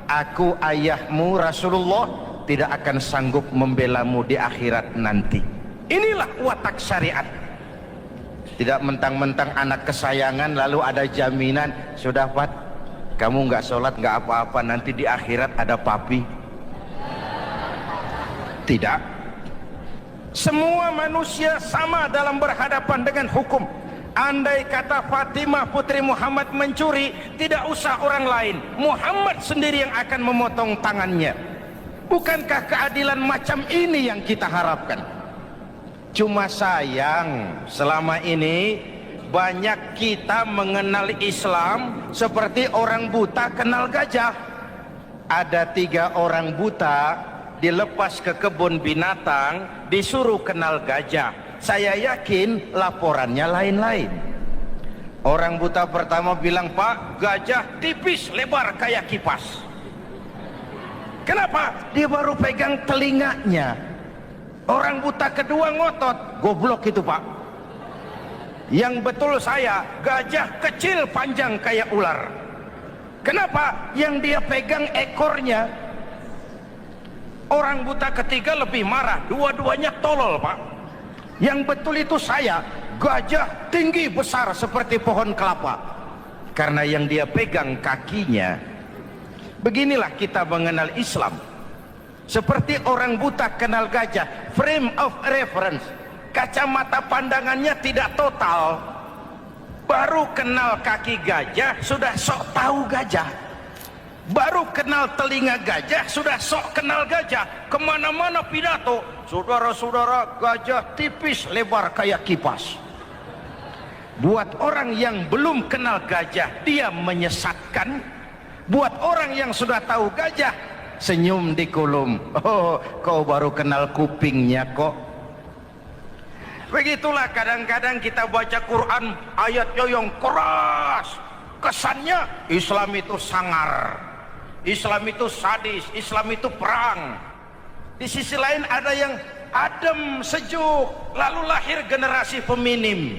aku ayahmu Rasulullah tidak akan sanggup membelamu di akhirat nanti. Inilah watak syariat. Tidak mentang-mentang anak kesayangan lalu ada jaminan, sudah Fat, kamu nggak sholat nggak apa-apa, nanti di akhirat ada papi. Tidak. Semua manusia sama dalam berhadapan dengan hukum. Andai kata Fatimah putri Muhammad mencuri, tidak usah orang lain, Muhammad sendiri yang akan memotong tangannya. Bukankah keadilan macam ini yang kita harapkan? Cuma sayang selama ini banyak kita mengenal Islam seperti orang buta kenal gajah. Ada 3 orang buta dilepas ke kebun binatang, disuruh kenal gajah. Saya yakin laporannya lain-lain. Orang buta pertama bilang, "Pak, gajah tipis lebar kayak kipas." Kenapa? Dia baru pegang telinganya. Orang buta kedua ngotot, "Goblok itu, Pak. Yang betul saya, gajah kecil panjang kayak ular." Kenapa? Yang dia pegang ekornya. Orang buta ketiga lebih marah, dua-duanya tolol, Pak. Yang betul itu saya, gajah tinggi besar seperti pohon kelapa. Karena yang dia pegang kakinya. Beginilah kita mengenal Islam. Seperti orang buta kenal gajah, frame of reference, kacamata pandangannya tidak total. Baru kenal kaki gajah sudah sok tahu gajah. Baru kenal telinga gajah sudah sok kenal gajah. Kemana-mana pidato, "Saudara-saudara, gajah tipis lebar kayak kipas." Buat orang yang belum kenal gajah, dia menyesatkan. Buat orang yang sudah tahu gajah, senyum di kulum. "Oh, kau baru kenal kupingnya kok." Begitulah kadang-kadang kita baca Quran, ayatnya yang keras. Kesannya Islam itu sangar, Islam itu sadis, Islam itu perang. Di sisi lain ada yang adem, sejuk, lalu lahir generasi feminim.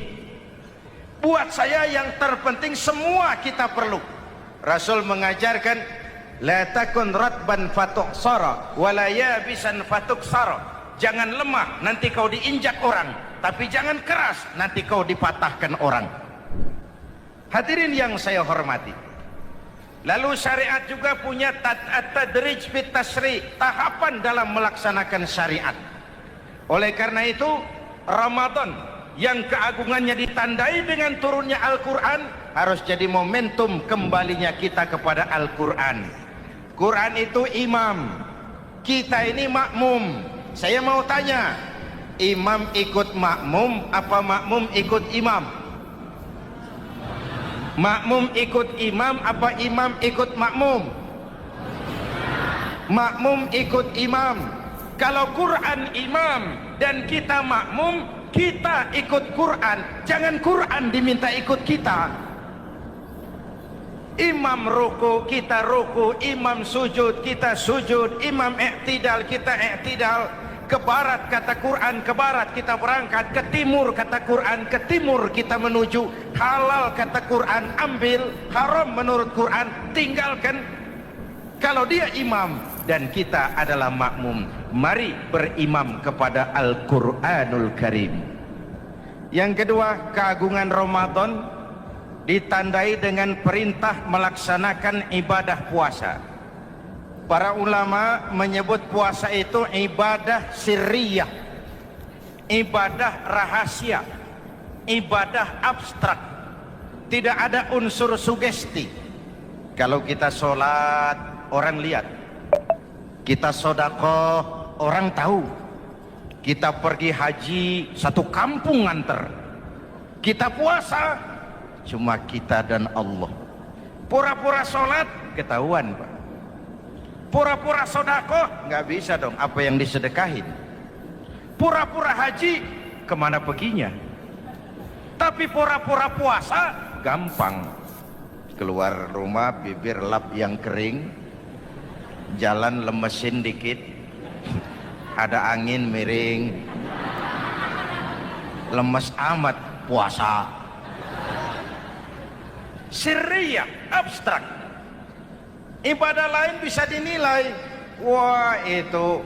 Buat saya yang terpenting semua kita perlu. Rasul mengajarkan, "La takun ratban fatuksara wala yabisan fatuksara." Jangan lemah, nanti kau diinjak orang. Tapi jangan keras, nanti kau dipatahkan orang. Hadirin yang saya hormati, lalu syariat juga punya at-tadrij fit tasri', tahapan dalam melaksanakan syariat. Oleh karena itu, Ramadan yang keagungannya ditandai dengan turunnya Al-Quran harus jadi momentum kembalinya kita kepada Al-Quran. Quran itu imam, kita ini makmum. Saya mau tanya, imam ikut makmum apa makmum ikut imam? Makmum ikut imam apa imam ikut makmum? Makmum ikut imam. Kalau Quran imam dan kita makmum, kita ikut Quran, jangan Quran diminta ikut kita. Imam ruku, kita ruku. Imam sujud, kita sujud. Imam i'tidal, kita i'tidal. Ke barat kata Quran, ke barat kita berangkat. Ke timur kata Quran, ke timur kita menuju. Halal kata Quran, ambil. Haram menurut Quran, tinggalkan. Kalau dia imam dan kita adalah makmum, mari berimam kepada Al-Quranul Karim. Yang kedua, keagungan Ramadan ditandai dengan perintah melaksanakan ibadah puasa. Para ulama menyebut puasa itu ibadah sirriyah, ibadah rahasia, ibadah abstrak, tidak ada unsur sugesti. Kalau kita sholat, orang lihat. Kita sedekah, orang tahu. Kita pergi haji, satu kampung nganter. Kita puasa, cuma kita dan Allah. Pura-pura sholat, ketahuan, Pak. Pura-pura sedekah, nggak bisa dong, apa yang disedekahin. Pura-pura haji, kemana perginya? Tapi pura-pura puasa, gampang. Keluar rumah, bibir lap yang kering, jalan lemesin dikit, ada angin miring, lemes amat puasa. Sirriyah, abstrak. Ibadah lain bisa dinilai, wah itu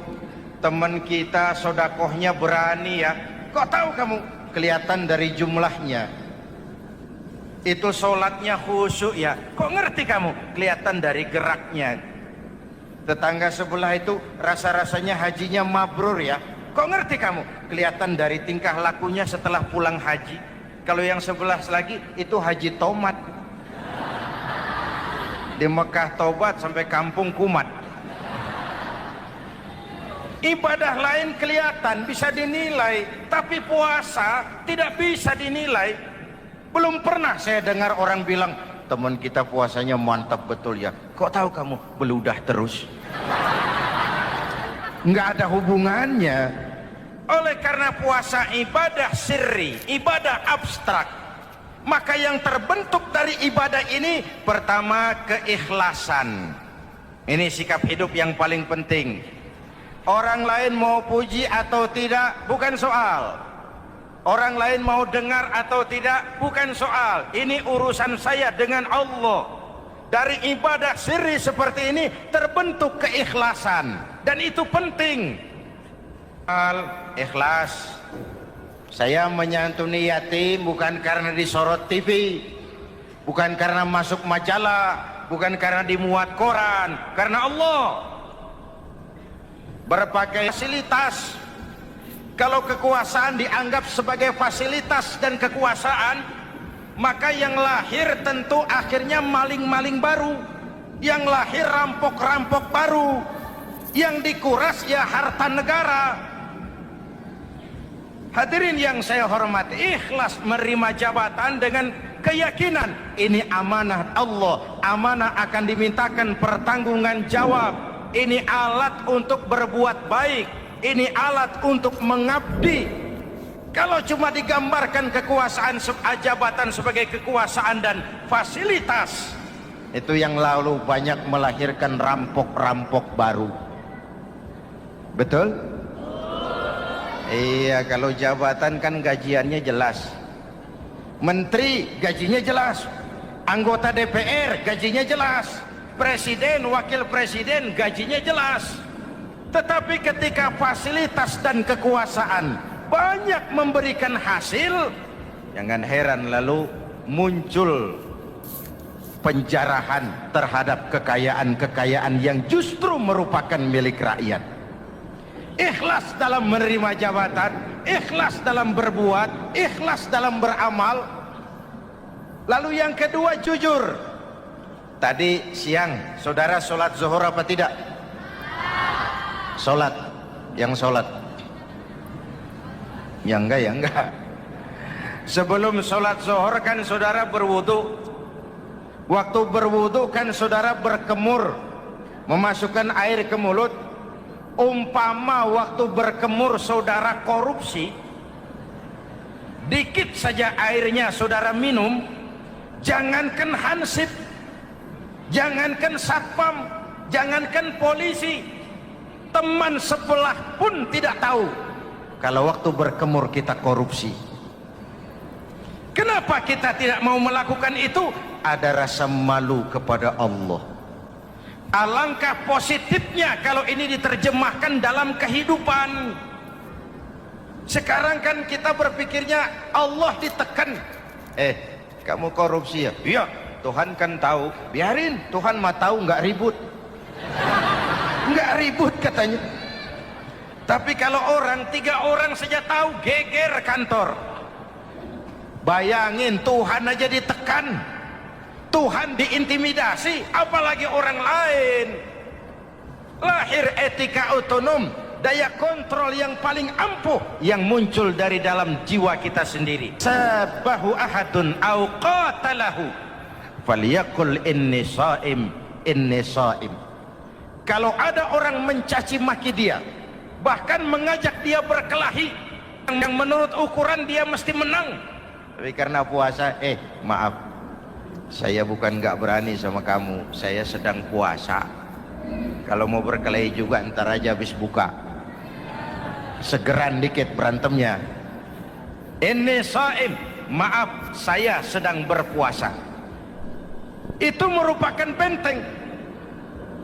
teman kita sodakohnya berani ya. Kok tahu kamu? Kelihatan dari jumlahnya. Itu sholatnya khusyuk ya. Kok ngerti kamu? Kelihatan dari geraknya. Tetangga sebelah itu rasa-rasanya hajinya mabrur ya. Kok ngerti kamu? Kelihatan dari tingkah lakunya setelah pulang haji. Kalau yang sebelah lagi itu haji tomat. Di Mekah tobat sampai kampung kumat. Ibadah lain kelihatan, bisa dinilai, tapi puasa tidak bisa dinilai. Belum pernah saya dengar orang bilang, teman kita puasanya mantap betul ya. Kok tahu kamu? Beludah terus. Nggak ada hubungannya. Oleh karena puasa ibadah sirri, ibadah abstrak, maka yang terbentuk dari ibadah ini pertama keikhlasan. Ini sikap hidup yang paling penting. Orang lain mau puji atau tidak bukan soal. Orang lain mau dengar atau tidak bukan soal. Ini urusan saya dengan Allah. Dari ibadah sirri seperti ini terbentuk keikhlasan, dan itu penting. Ikhlas. Saya menyantuni yatim bukan karena disorot TV, bukan karena masuk majalah, bukan karena dimuat koran, karena Allah. Berbagai fasilitas. Kalau kekuasaan dianggap sebagai fasilitas dan kekuasaan, maka yang lahir tentu akhirnya maling-maling baru, yang lahir rampok-rampok baru, yang dikuras ya harta negara. Hadirin yang saya hormati, ikhlas menerima jabatan dengan keyakinan ini amanah Allah, amanah akan dimintakan pertanggungan jawab. Ini alat untuk berbuat baik, ini alat untuk mengabdi. Kalau cuma digambarkan kekuasaan jabatan sebagai kekuasaan dan fasilitas, itu yang lalu banyak melahirkan rampok-rampok baru. Betul? Iya, kalau jabatan kan gajiannya jelas. Menteri gajinya jelas, anggota DPR gajinya jelas, presiden, wakil presiden gajinya jelas. Tetapi ketika fasilitas dan kekuasaan banyak memberikan hasil, jangan heran lalu muncul penjarahan terhadap kekayaan-kekayaan yang justru merupakan milik rakyat. Ikhlas dalam menerima jabatan, ikhlas dalam berbuat, ikhlas dalam beramal. Lalu yang kedua, jujur. Tadi siang saudara sholat zuhur apa tidak? Sholat. Yang sholat? Ya enggak. Sebelum sholat zuhur kan saudara berwudu. Waktu berwudu kan saudara berkemur, memasukkan air ke mulut. Umpama waktu berkemur saudara korupsi, dikit saja airnya saudara minum, jangankan hansip, jangankan satpam, jangankan polisi, teman sebelah pun tidak tahu kalau waktu berkemur kita korupsi. Kenapa kita tidak mau melakukan itu? Ada rasa malu kepada Allah. Alangkah positifnya kalau ini diterjemahkan dalam kehidupan. Sekarang kan kita berpikirnya Allah ditekan. Kamu korupsi ya? Iya, Tuhan kan tahu. Biarin, Tuhan mah tahu, nggak ribut. Nggak ribut katanya. Tapi kalau 3 orang saja tahu, geger kantor. Bayangin, Tuhan aja ditekan, Tuhan diintimidasi, apalagi orang lain. Lahir etika otonom, daya kontrol yang paling ampuh yang muncul dari dalam jiwa kita sendiri. Sabahu ahadun au qatalahu falyaqul inni shaim, inni shaim. Kalau ada orang mencaci maki dia, bahkan mengajak dia berkelahi yang menurut ukuran dia mesti menang, tapi karena puasa, maaf, saya bukan nggak berani sama kamu, saya sedang puasa. Kalau mau berkelahi juga ntar aja habis buka, segeran dikit berantemnya. Ini shaim, maaf saya sedang berpuasa. Itu merupakan benteng.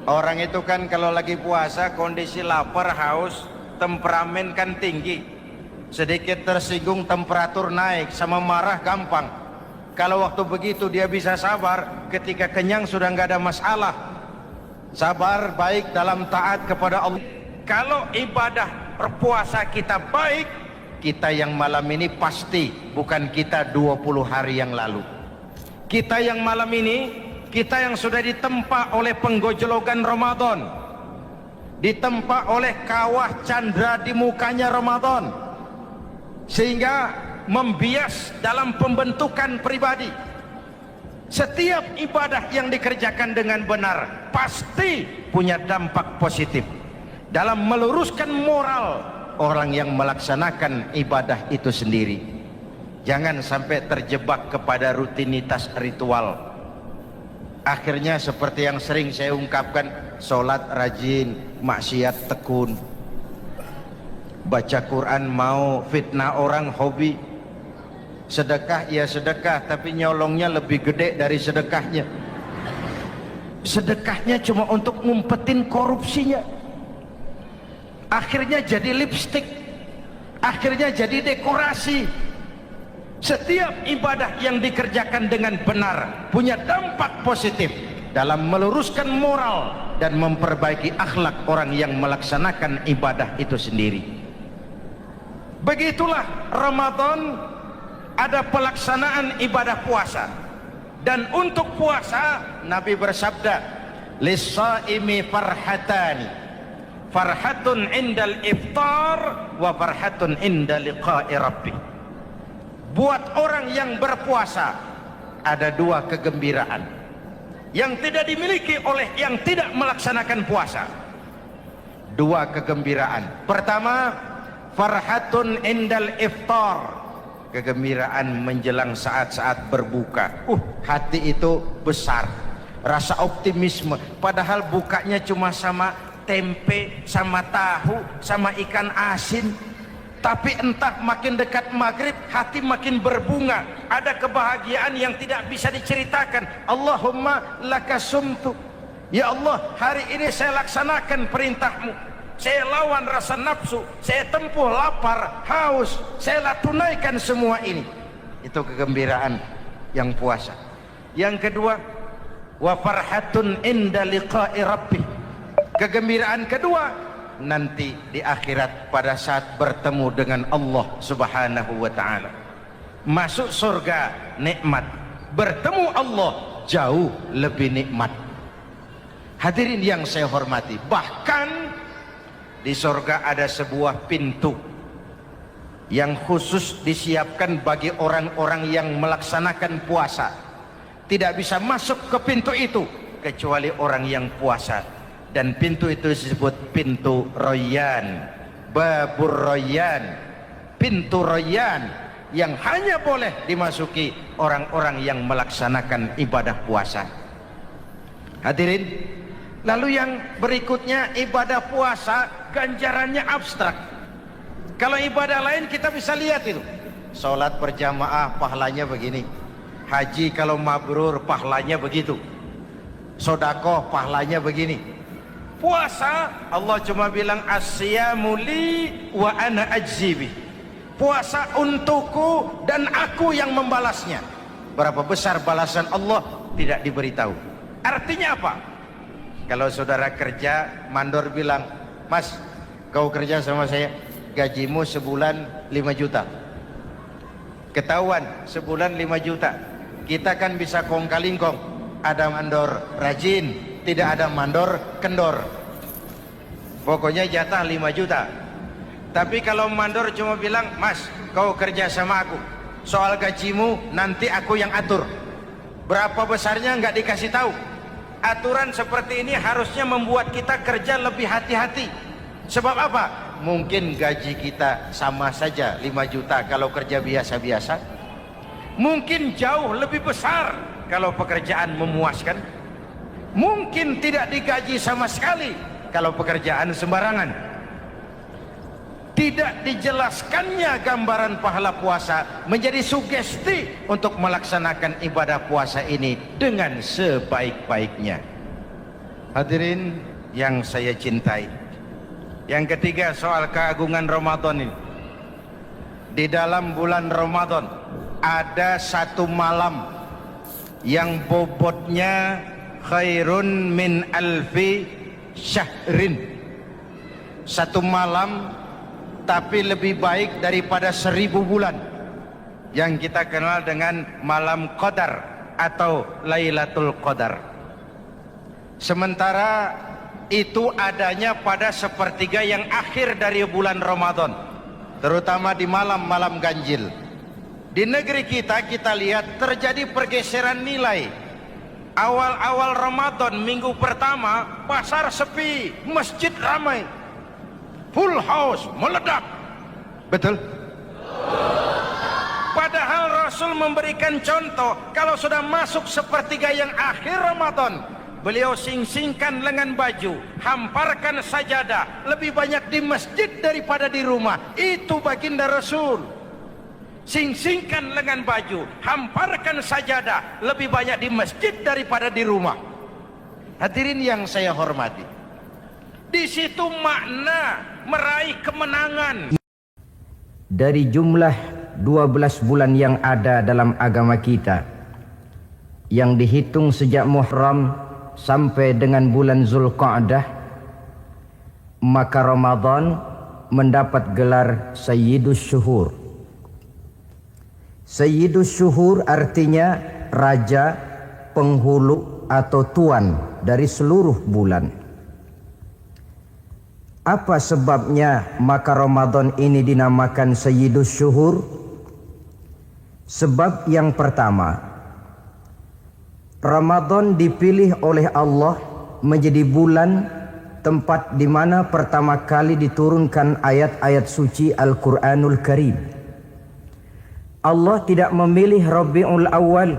Orang itu kan kalau lagi puasa kondisi lapar, haus, temperamen kan tinggi. Sedikit tersinggung temperatur naik, sama marah gampang. Kalau waktu begitu dia bisa sabar, ketika kenyang sudah nggak ada masalah. Sabar baik dalam taat kepada Allah. Kalau ibadah berpuasa kita baik, kita yang malam ini pasti bukan kita 20 hari yang lalu. Kita yang malam ini, kita yang sudah ditempa oleh penggojologan Ramadan. ditempa oleh kawah candra di mukanya Ramadan, sehingga membias dalam pembentukan pribadi. Setiap ibadah yang dikerjakan dengan benar pasti punya dampak positif dalam meluruskan moral orang yang melaksanakan ibadah itu sendiri. Jangan sampai terjebak kepada rutinitas ritual. Akhirnya seperti yang sering saya ungkapkan, sholat rajin, maksiat tekun. Baca Quran mau, fitnah orang hobi. Sedekah ya sedekah, tapi nyolongnya lebih gede dari sedekahnya. Sedekahnya cuma untuk ngumpetin korupsinya. Akhirnya jadi lipstik, akhirnya jadi dekorasi. Setiap ibadah yang dikerjakan dengan benar punya dampak positif dalam meluruskan moral dan memperbaiki akhlak orang yang melaksanakan ibadah itu sendiri. Begitulah Ramadan, ada pelaksanaan ibadah puasa. Dan untuk puasa Nabi bersabda, lis-shaimi farhatani, farhatun indal iftar wa farhatun inda liqa'i rabbih. Buat orang yang berpuasa ada dua kegembiraan yang tidak dimiliki oleh yang tidak melaksanakan puasa. Dua kegembiraan. Pertama, farhatun indal iftar, kegembiraan menjelang saat-saat berbuka. Hati itu besar, rasa optimisme, padahal bukanya cuma sama tempe, sama tahu, sama ikan asin. Tapi entah makin dekat maghrib hati makin berbunga, ada kebahagiaan yang tidak bisa diceritakan. Allahumma lakasumtu, ya Allah hari ini saya laksanakan perintahmu, saya lawan rasa nafsu, saya tempuh lapar, haus, saya tunaikan semua ini. Itu kegembiraan yang puasa. Yang kedua, wa farhatun inda liqa'i rabbih, kegembiraan kedua nanti di akhirat pada saat bertemu dengan Allah Subhanahu wa ta'ala. Masuk surga nikmat, bertemu Allah jauh lebih nikmat. Hadirin yang saya hormati, bahkan di surga ada sebuah pintu yang khusus disiapkan bagi orang-orang yang melaksanakan puasa. Tidak bisa masuk ke pintu itu kecuali orang yang puasa. Dan pintu itu disebut pintu Rayyan, Babur Rayyan, pintu Rayyan, yang hanya boleh dimasuki orang-orang yang melaksanakan ibadah puasa. Hadirin, lalu yang berikutnya, ibadah puasa ganjarannya abstrak. Kalau ibadah lain kita bisa lihat itu, sholat berjamaah pahalanya begini, haji kalau mabrur pahalanya begitu, sodakoh pahalanya begini. Puasa Allah cuma bilang as-siyamu li wa ana ajzibi, puasa untukku dan aku yang membalasnya. Berapa besar balasan Allah tidak diberitahu. Artinya apa? Kalau saudara kerja, mandor bilang, mas kau kerja sama saya, gajimu sebulan 5 juta. Ketahuan sebulan 5 juta. Kita kan bisa kong-kalingkong, ada mandor rajin, tidak ada mandor kendor. Pokoknya jatah 5 juta. Tapi kalau mandor cuma bilang, mas kau kerja sama aku, soal gajimu nanti aku yang atur, berapa besarnya nggak dikasih tahu. Aturan seperti ini harusnya membuat kita kerja lebih hati-hati. Sebab apa? Mungkin gaji kita sama saja 5 juta kalau kerja biasa-biasa, mungkin jauh lebih besar kalau pekerjaan memuaskan, mungkin tidak digaji sama sekali kalau pekerjaan sembarangan. Tidak dijelaskannya gambaran pahala puasa menjadi sugesti untuk melaksanakan ibadah puasa ini dengan sebaik-baiknya. Hadirin yang saya cintai, yang ketiga soal keagungan Ramadan ini. Di dalam bulan Ramadan ada satu malam yang bobotnya khairun min alfi syahrin. Satu malam tapi lebih baik daripada 1000 bulan, yang kita kenal dengan malam Qadar atau Lailatul Qadar. Sementara itu adanya pada sepertiga yang akhir dari bulan Ramadan, terutama di malam-malam ganjil. Di negeri kita lihat terjadi pergeseran nilai. Awal-awal Ramadan minggu pertama pasar sepi, masjid ramai, full house, meledak. Betul? Padahal Rasul memberikan contoh, kalau sudah masuk sepertiga yang akhir Ramadan, beliau sing-singkan lengan baju, hamparkan sajadah, lebih banyak di masjid daripada di rumah. Itu baginda Rasul. Sing-singkan lengan baju, hamparkan sajadah, lebih banyak di masjid daripada di rumah. Hadirin yang saya hormati, di situ makna meraih kemenangan. Dari jumlah 12 bulan yang ada dalam agama kita, yang dihitung sejak Muharram sampai dengan bulan Zulqa'dah, maka Ramadan mendapat gelar Sayyidus Syuhur. Sayyidus Syuhur artinya raja, penghulu atau tuan dari seluruh bulan. Apa sebabnya maka Ramadan ini dinamakan Sayyidus Syuhur? Sebab yang pertama, Ramadan dipilih oleh Allah menjadi bulan tempat di mana pertama kali diturunkan ayat-ayat suci Al-Quranul Karim. Allah tidak memilih Rabiul Awal,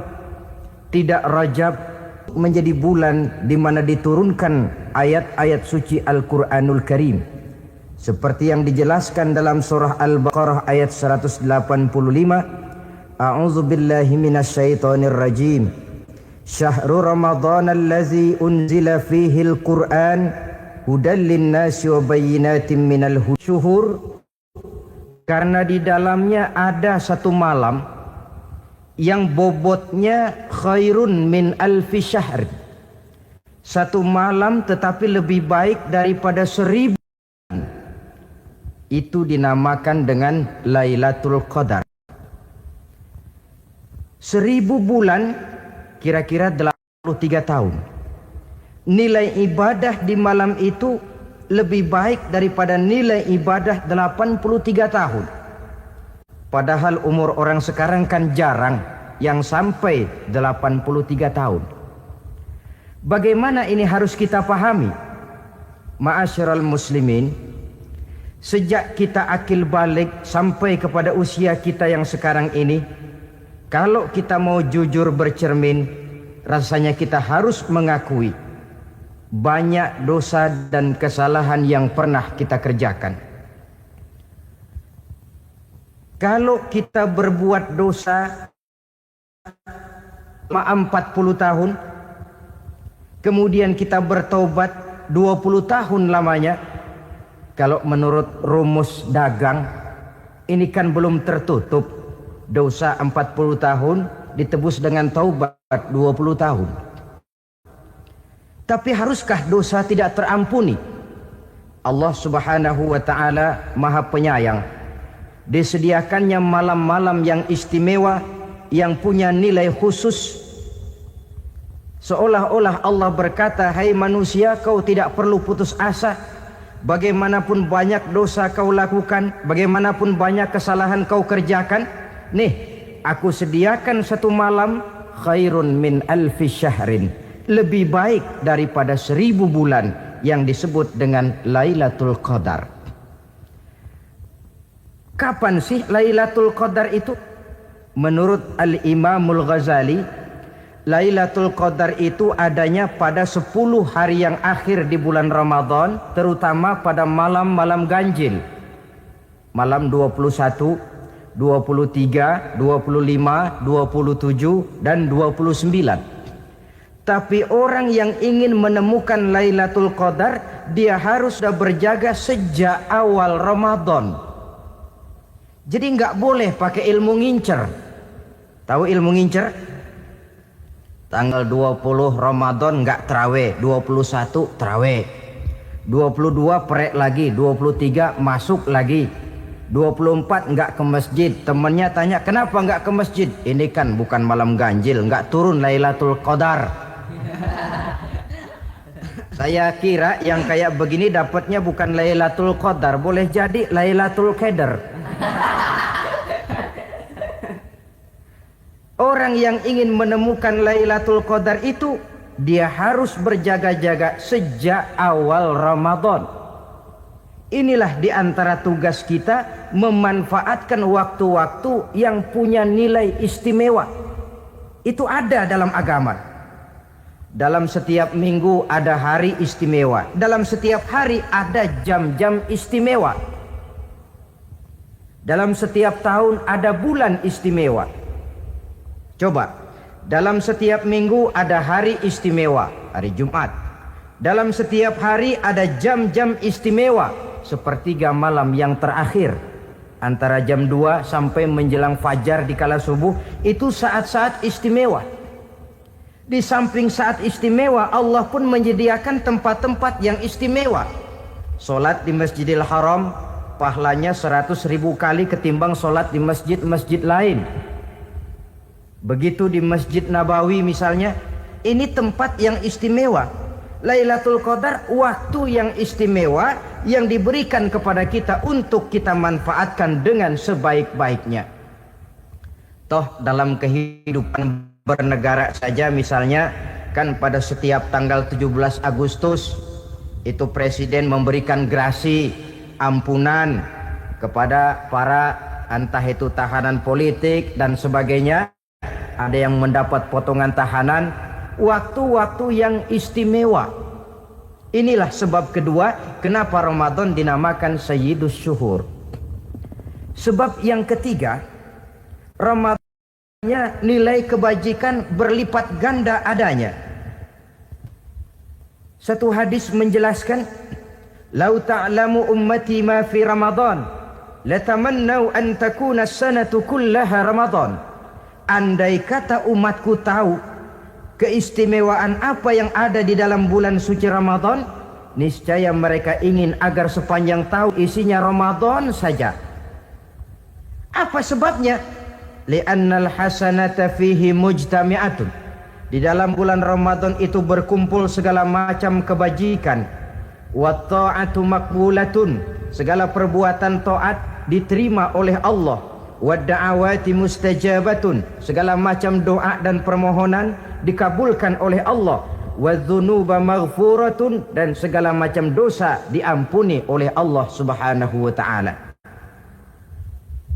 tidak Rajab menjadi bulan di mana diturunkan ayat-ayat suci Al-Quranul Karim, seperti yang dijelaskan dalam surah Al-Baqarah ayat 185. A'udzu billahi minasyaitonir rajim. Syahrul Ramadan allazi unzila fihi al-Qur'an hudan lin-nasi wa bayyinatin minal syuhur. Karena di dalamnya ada satu malam yang bobotnya khairun min alfi syahr. Satu malam tetapi lebih baik daripada 1000. Itu dinamakan dengan Lailatul Qadar. 1000 bulan kira-kira 83 tahun. Nilai ibadah di malam itu lebih baik daripada nilai ibadah 83 tahun. Padahal umur orang sekarang kan jarang yang sampai 83 tahun. Bagaimana ini harus kita pahami? Ma'asyiral muslimin, sejak kita akil balik sampai kepada usia kita yang sekarang ini, kalau kita mau jujur bercermin, rasanya kita harus mengakui banyak dosa dan kesalahan yang pernah kita kerjakan. Kalau kita berbuat dosa 40 tahun, kemudian kita bertobat 20 tahun lamanya, kalau menurut rumus dagang, ini kan belum tertutup. Dosa 40 tahun ditebus dengan taubat 20 tahun. Tapi haruskah dosa tidak terampuni? Allah Subhanahu wa ta'ala Maha Penyayang. Disediakannya malam-malam yang istimewa, yang punya nilai khusus. Seolah-olah Allah berkata, hai manusia, kau tidak perlu putus asa. Bagaimanapun banyak dosa kau lakukan, bagaimanapun banyak kesalahan kau kerjakan, nih, aku sediakan satu malam khairun min alfi syahrin, lebih baik daripada 1000 bulan yang disebut dengan Lailatul Qadar. Kapan sih Lailatul Qadar itu? Menurut Al-Imamul Ghazali, Lailatul Qadar itu adanya pada 10 hari yang akhir di bulan Ramadan, terutama pada malam-malam ganjil. Malam 21, 23, 25, 27, dan 29. Tapi orang yang ingin menemukan Lailatul Qadar, dia harus sudah berjaga sejak awal Ramadan. Jadi nggak boleh pakai ilmu ngincer. Tahu ilmu ngincer? Tanggal 20 Ramadan nggak terawih, 21 terawih, 22 perek lagi, 23 masuk lagi, 24 nggak ke masjid. Temennya tanya, kenapa nggak ke masjid? Ini kan bukan malam ganjil, nggak turun Lailatul Qadar. Saya kira yang kayak begini dapatnya bukan Lailatul Qadar, boleh jadi Lailatul Qadar. Orang yang ingin menemukan Lailatul Qadar itu dia harus berjaga-jaga sejak awal Ramadan. Inilah di antara tugas kita, memanfaatkan waktu-waktu yang punya nilai istimewa. Itu ada dalam agama. Dalam setiap minggu ada hari istimewa. Dalam setiap hari ada jam-jam istimewa. Dalam setiap tahun ada bulan istimewa. Coba, dalam setiap minggu ada hari istimewa, hari Jumat. Dalam setiap hari ada jam-jam istimewa, sepertiga malam yang terakhir. Antara jam 2 sampai menjelang fajar di kala subuh, itu saat-saat istimewa. Di samping saat istimewa, Allah pun menyediakan tempat-tempat yang istimewa. Solat di Masjidil Haram, pahalanya 100.000 kali ketimbang solat di masjid-masjid lain. Begitu di Masjid Nabawi misalnya, ini tempat yang istimewa. Lailatul Qadar waktu yang istimewa yang diberikan kepada kita untuk kita manfaatkan dengan sebaik-baiknya. Toh dalam kehidupan bernegara saja misalnya, kan pada setiap tanggal 17 Agustus itu presiden memberikan grasi ampunan kepada para entah itu tahanan politik dan sebagainya. Ada yang mendapat potongan tahanan. Waktu-waktu yang istimewa. Inilah sebab kedua kenapa Ramadan dinamakan Sayyidus Syuhur. Sebab yang ketiga, Ramadannya nilai kebajikan berlipat ganda adanya. Satu hadis menjelaskan, "Lau ta'lamu ummati ma fi Ramadan, latamannau an takuna as-sanatu kullaha Ramadan." Andai kata umatku tahu keistimewaan apa yang ada di dalam bulan suci Ramadan, niscaya mereka ingin agar sepanjang tahun isinya Ramadan saja. Apa sebabnya? Li'annal hasanata fihi mujtami'atun. Di dalam bulan Ramadan itu berkumpul segala macam kebajikan. Wa ta'atu maqbulatun. Segala perbuatan taat diterima oleh Allah. Wa da'awati mustajabatun. Segala macam doa dan permohonan dikabulkan oleh Allah. Wa dzunuba maghfuratun. Dan segala macam dosa diampuni oleh Allah Subhanahu wa ta'ala.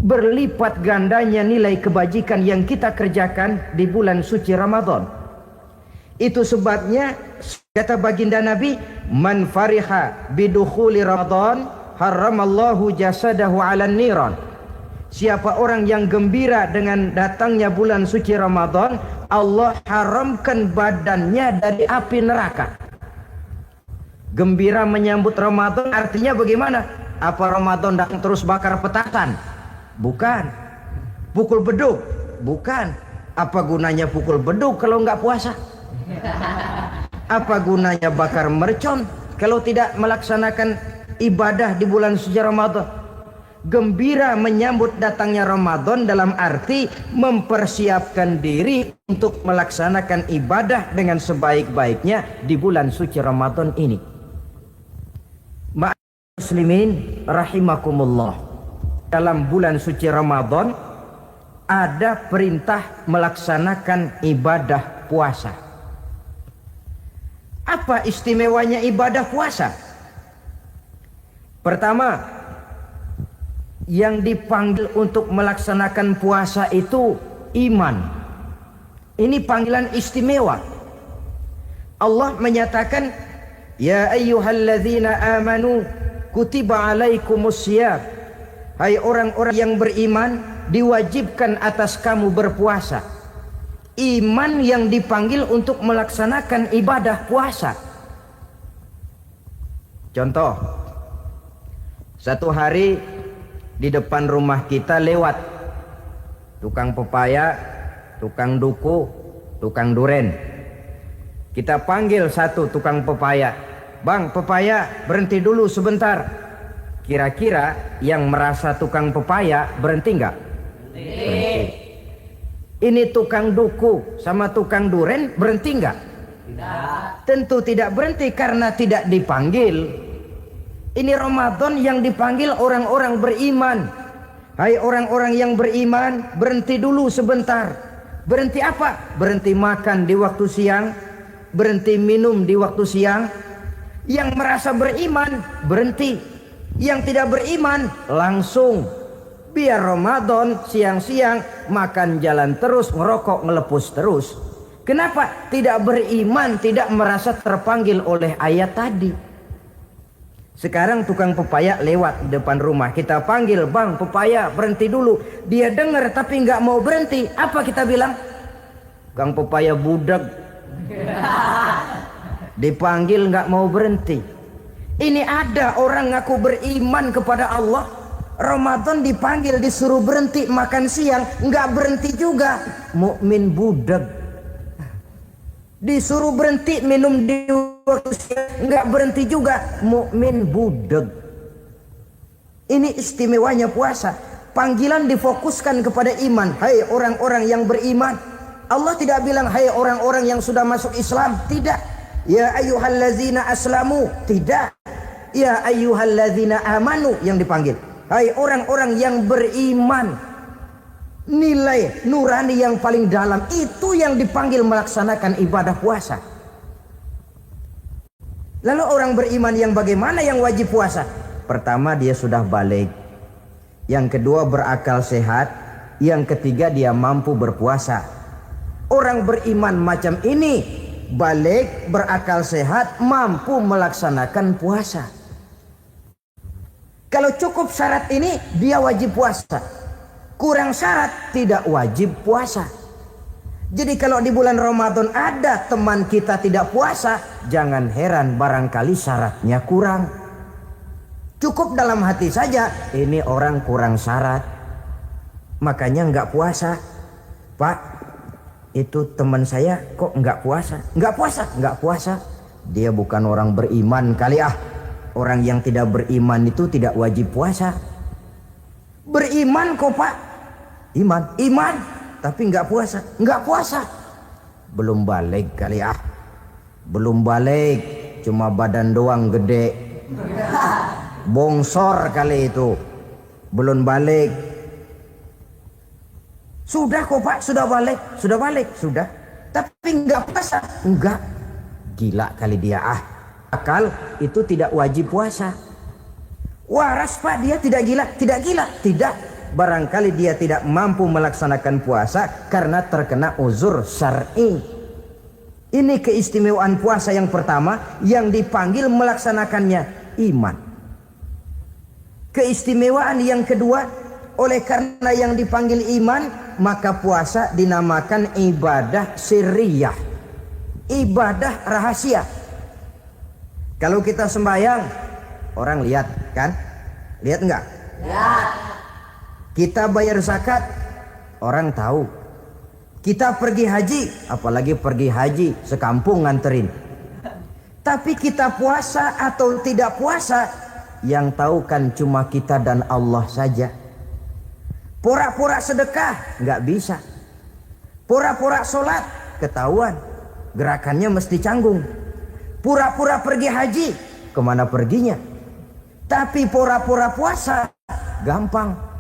Berlipat gandanya nilai kebajikan yang kita kerjakan di bulan suci Ramadan. Itu sebabnya kata baginda Nabi, "Man fariha bidukhuli Ramadan, haramallahu jasadahu 'alan niran." Siapa orang yang gembira dengan datangnya bulan suci Ramadan, Allah haramkan badannya dari api neraka. Gembira menyambut Ramadan artinya bagaimana? Apa Ramadan datang terus bakar petasan? Bukan. Pukul beduk? Bukan. Apa gunanya pukul beduk kalau nggak puasa? Apa gunanya bakar mercon kalau tidak melaksanakan ibadah di bulan suci Ramadan? Gembira menyambut datangnya Ramadan dalam arti mempersiapkan diri untuk melaksanakan ibadah dengan sebaik-baiknya di bulan suci Ramadan ini. Ma'asyiral muslimin rahimakumullah. Dalam bulan suci Ramadan ada perintah melaksanakan ibadah puasa. Apa istimewanya ibadah puasa? Pertama, yang dipanggil untuk melaksanakan puasa itu iman. Ini panggilan istimewa. Allah menyatakan, "Ya ayyuhalladzina amanu kutiba alaikumussyam." Hai orang-orang yang beriman, diwajibkan atas kamu berpuasa. Iman yang dipanggil untuk melaksanakan ibadah puasa. Contoh, satu hari di depan rumah kita lewat tukang pepaya, tukang duku, tukang duren. Kita panggil satu tukang pepaya, "Bang, pepaya, berhenti dulu sebentar." Kira-kira yang merasa tukang pepaya berhenti enggak? Berhenti. Ini tukang duku sama tukang duren berhenti enggak? Tentu tidak berhenti karena tidak dipanggil. Ini Ramadan yang dipanggil orang-orang beriman. Hai orang-orang yang beriman, berhenti dulu sebentar. Berhenti apa? Berhenti makan di waktu siang, berhenti minum di waktu siang. Yang merasa beriman, berhenti. Yang tidak beriman, langsung. Biar Ramadan siang-siang makan jalan terus, ngerokok ngelepus terus. Kenapa? Tidak beriman, tidak merasa terpanggil oleh ayat tadi. Sekarang tukang pepaya lewat di depan rumah, kita panggil, "Bang, pepaya, berhenti dulu." Dia dengar tapi nggak mau berhenti. Apa kita bilang? "Kang pepaya budak." Dipanggil nggak mau berhenti. Ini ada orang ngaku beriman kepada Allah, Ramadan dipanggil disuruh berhenti makan siang, nggak berhenti juga. Mukmin budak. Disuruh berhenti minum di waktu siang, nggak berhenti juga. Mukmin budak. Ini istimewanya puasa. Panggilan difokuskan kepada iman. Hai orang-orang yang beriman. Allah tidak bilang hai orang-orang yang sudah masuk Islam. Tidak. Ya ayyuhallazina aslamu. Tidak. Ya ayyuhallazina amanu yang dipanggil. Hai orang-orang yang beriman. Nilai nurani yang paling dalam itu yang dipanggil melaksanakan ibadah puasa. Lalu orang beriman yang bagaimana yang wajib puasa? Pertama, dia sudah balik. Yang kedua, berakal sehat. Yang ketiga, dia mampu berpuasa. Orang beriman macam ini balik, berakal sehat, mampu melaksanakan puasa. Kalau cukup syarat ini, dia wajib puasa. Kurang syarat, tidak wajib puasa. Jadi kalau di bulan Ramadan ada teman kita tidak puasa, jangan heran barangkali syaratnya kurang. Cukup dalam hati saja, ini orang kurang syarat, makanya nggak puasa. Pak, itu teman saya kok nggak puasa? Nggak puasa, nggak puasa. Dia bukan orang beriman kali ah. Orang yang tidak beriman itu tidak wajib puasa. Beriman kok Pak? Iman, tapi nggak puasa, nggak puasa. Belum balik kali ah. Belum balik, cuma badan doang gede. Bongsor kali itu. Belum balik. Sudah kok Pak, sudah balik, sudah. Tapi nggak puasa, enggak. Gila kali dia ah. Akal itu tidak wajib puasa. Waras Pak, dia tidak gila, tidak. Barangkali dia tidak mampu melaksanakan puasa karena terkena uzur syar'i. Ini keistimewaan puasa yang pertama yang dipanggil melaksanakannya iman. Keistimewaan yang kedua, oleh karena yang dipanggil iman, maka puasa dinamakan ibadah sirriyah, ibadah rahasia. Kalau kita sembahyang, orang lihat kan? Lihat enggak? Lihat. Kita bayar zakat, orang tahu. Kita pergi haji, apalagi pergi haji, sekampung nganterin. Tapi kita puasa atau tidak puasa, yang tahu kan cuma kita dan Allah saja. Pura-pura sedekah, nggak bisa. Pura-pura sholat, ketahuan. Gerakannya mesti canggung. Pura-pura pergi haji, kemana perginya? Tapi pura-pura puasa, gampang.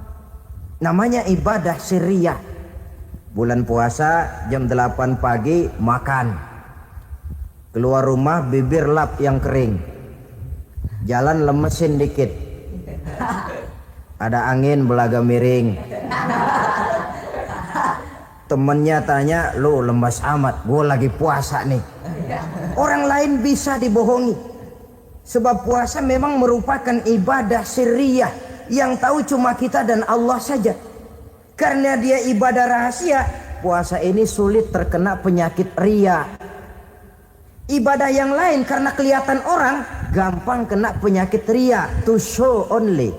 Namanya ibadah sirriyah. Bulan puasa jam 8 pagi makan. Keluar rumah bibir lap yang kering. Jalan lemesin dikit. Ada angin belaga miring. Temennya tanya, "Lu lemas amat, gue lagi puasa nih." Orang lain bisa dibohongi. Sebab puasa memang merupakan ibadah sirriyah yang tahu cuma kita dan Allah saja. Karena dia ibadah rahasia, puasa ini sulit terkena penyakit riya. Ibadah yang lain karena kelihatan orang, gampang kena penyakit riya, to show only.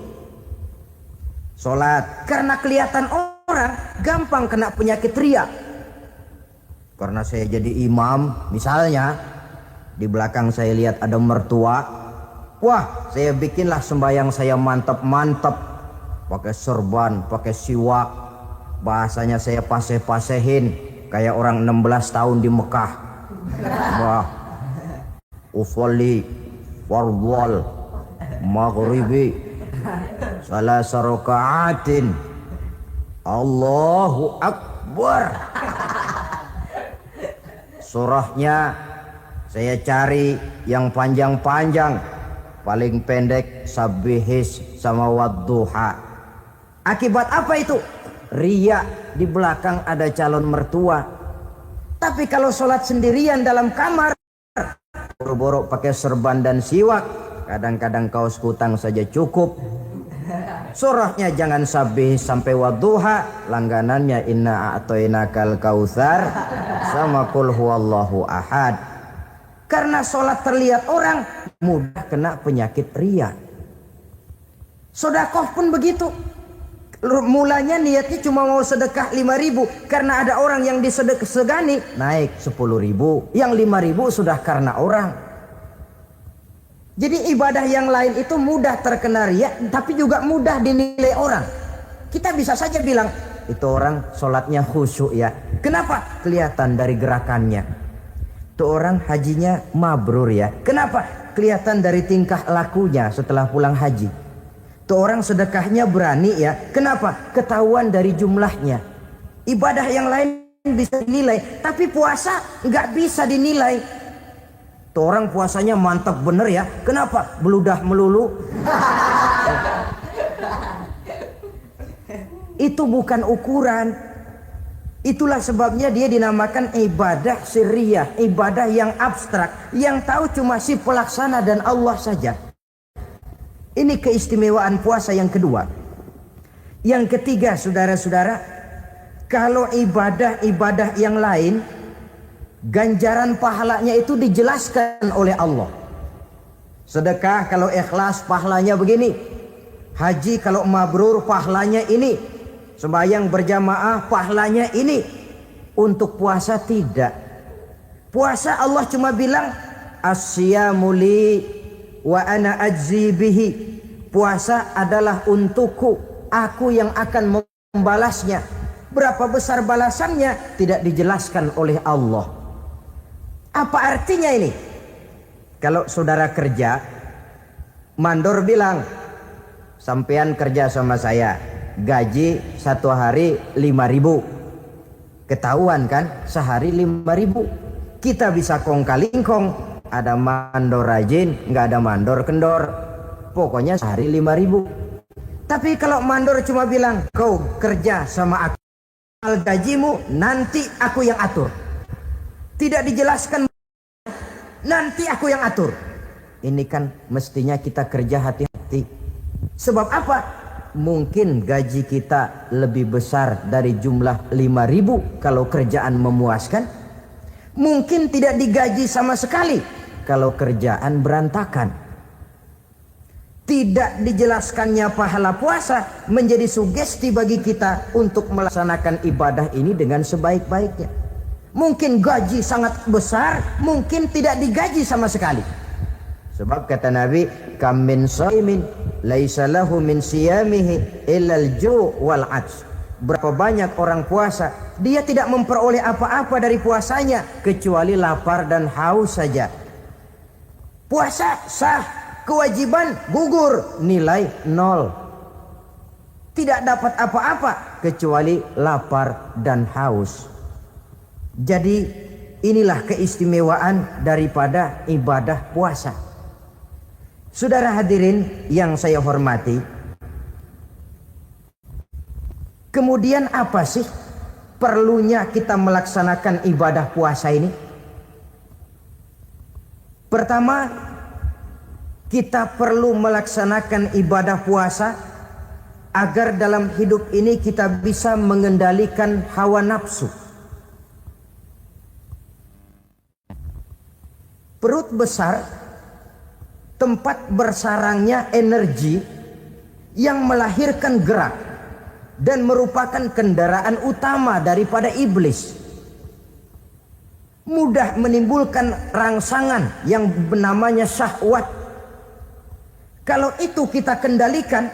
Sholat karena kelihatan orang, gampang kena penyakit riya. Karena saya jadi imam, misalnya di belakang saya lihat ada mertua, wah, saya bikinlah sembahyang saya mantap-mantap, pakai sorban, pakai siwak, bahasanya saya paseh-pasehin kayak orang 16 tahun di Mekah. Wah, usolli fardhal maghribi salasa raka'atin. Allahu Akbar. Surahnya saya cari yang panjang-panjang, paling pendek sabbihis sama wadduha. Akibat apa itu? Riya, di belakang ada calon mertua. Tapi kalau sholat sendirian dalam kamar, boro-boro pakai serban dan siwak, kadang-kadang kaos kutang saja cukup. Surahnya jangan sabbih sampai wadduha, langganannya inna a'toinakal kautsar sama qul huwallahu ahad. Karena sholat terlihat orang, mudah kena penyakit riya. Sedekah pun begitu. Mulanya niatnya cuma mau sedekah 5.000, karena ada orang yang disegani naik 10.000, yang 5.000 sudah karena orang. Jadi ibadah yang lain itu mudah terkena riya, tapi juga mudah dinilai orang. Kita bisa saja bilang itu orang sholatnya khusyuk ya. Kenapa? Kelihatan dari gerakannya. Itu orang hajinya mabrur ya. Kenapa? Kelihatan dari tingkah lakunya setelah pulang haji. Tuh orang sedekahnya berani ya. Kenapa? Ketahuan dari jumlahnya. Ibadah yang lain bisa dinilai, tapi puasa nggak bisa dinilai. Tuh orang puasanya mantap bener ya. Kenapa? Beludah melulu. Itu bukan ukuran. Itulah sebabnya dia dinamakan ibadah sirriyah, ibadah yang abstrak, yang tahu cuma si pelaksana dan Allah saja. Ini keistimewaan puasa yang kedua. Yang ketiga, saudara-saudara, kalau ibadah-ibadah yang lain, ganjaran pahalanya itu dijelaskan oleh Allah. Sedekah kalau ikhlas pahalanya begini. Haji kalau mabrur pahalanya ini. Sembahyang berjamaah pahalanya ini. Untuk puasa tidak. Puasa Allah cuma bilang as-siyamu li wa ana ajzi bihi. Puasa adalah untukku, aku yang akan membalasnya. Berapa besar balasannya tidak dijelaskan oleh Allah. Apa artinya ini? Kalau saudara kerja, mandor bilang, sampean kerja sama saya, gaji satu hari 5.000. Ketahuan kan, sehari 5.000. Kita bisa kong kalingkong, ada mandor rajin, nggak ada mandor kendor. Pokoknya sehari 5.000. Tapi kalau mandor cuma bilang, kau kerja sama aku, gajimu nanti aku yang atur. Tidak dijelaskan, nanti aku yang atur. Ini kan mestinya kita kerja hati-hati. Sebab apa? Mungkin gaji kita lebih besar dari jumlah 5.000 kalau kerjaan memuaskan. Mungkin tidak digaji sama sekali kalau kerjaan berantakan. Tidak dijelaskannya pahala puasa menjadi sugesti bagi kita untuk melaksanakan ibadah ini dengan sebaik-baiknya. Mungkin gaji sangat besar, mungkin tidak digaji sama sekali. Sebab kata Nabi, kam min shaimin laisa lahu min siyamihi illa al-ju' wal 'atsy. Berapa banyak orang puasa, dia tidak memperoleh apa-apa dari puasanya kecuali lapar dan haus saja. Puasa sah, kewajiban gugur, nilai 0. Tidak dapat apa-apa kecuali lapar dan haus. Jadi inilah keistimewaan daripada ibadah puasa. Saudara hadirin yang saya hormati, kemudian apa sih perlunya kita melaksanakan ibadah puasa ini? Pertama, kita perlu melaksanakan ibadah puasa agar dalam hidup ini kita bisa mengendalikan hawa nafsu. Perut besar, tempat bersarangnya energi yang melahirkan gerak dan merupakan kendaraan utama daripada iblis. Mudah menimbulkan rangsangan yang namanya syahwat. Kalau itu kita kendalikan,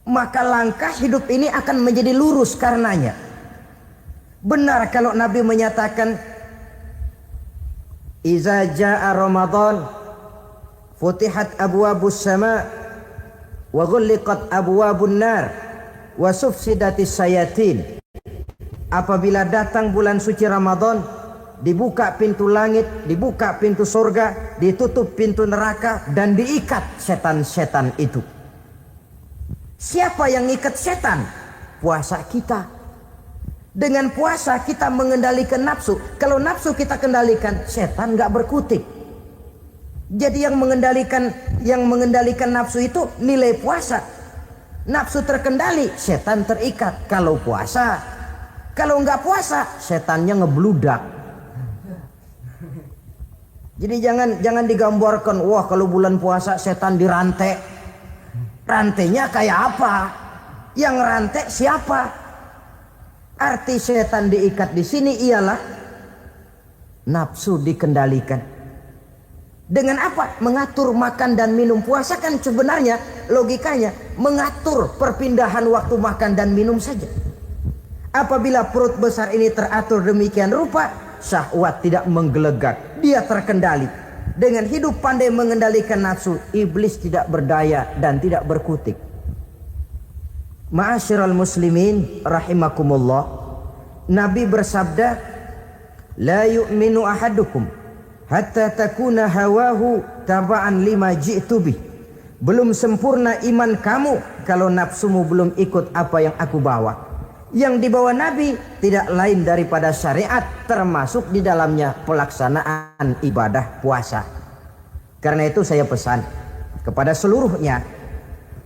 maka langkah hidup ini akan menjadi lurus karenanya. Benar kalau Nabi menyatakan Iza jaa Ramadan futihat abwabus sama wa ghulliqat abwabun nar wa sufsidatis sayatin. Apabila datang bulan suci Ramadan, dibuka pintu langit, dibuka pintu surga, ditutup pintu neraka, dan diikat setan-setan itu. Siapa yang ikat setan? Puasa kita. Dengan puasa kita mengendalikan nafsu. Kalau nafsu kita kendalikan, setan nggak berkutik. Jadi yang mengendalikan nafsu itu nilai puasa. Nafsu terkendali, setan terikat. Kalau puasa, kalau nggak puasa, setannya ngebludak. Jadi jangan digambarkan, wah kalau bulan puasa setan dirantai. Rantainya kayak apa? Yang rantai siapa? Arti setan diikat di sini ialah nafsu dikendalikan. Dengan apa? Mengatur makan dan minum. Puasa kan sebenarnya logikanya mengatur perpindahan waktu makan dan minum saja. Apabila perut besar ini teratur demikian rupa, syahwat tidak menggelegak, dia terkendali. Dengan hidup pandai mengendalikan nafsu, iblis tidak berdaya dan tidak berkutik. Ma'asyiral muslimin rahimakumullah, Nabi bersabda, la yu'minu ahadukum hatta takuna hawahu taba'an lima ji'tu bih. Belum sempurna iman kamu kalau nafsumu belum ikut apa yang aku bawa. Yang dibawa Nabi tidak lain daripada syariat, termasuk di dalamnya pelaksanaan ibadah puasa. Karena itu saya pesan kepada seluruhnya,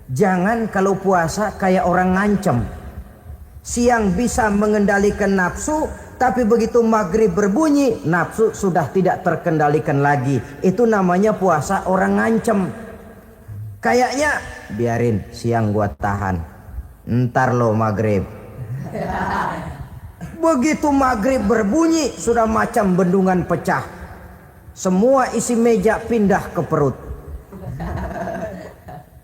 jangan kalau puasa kayak orang ngancem. Siang bisa mengendalikan nafsu, tapi begitu maghrib berbunyi, nafsu sudah tidak terkendalikan lagi. Itu namanya puasa orang ngancem. Kayaknya biarin siang gua tahan, ntar lo maghrib. Begitu maghrib berbunyi, sudah macam bendungan pecah. Semua isi meja pindah ke perut.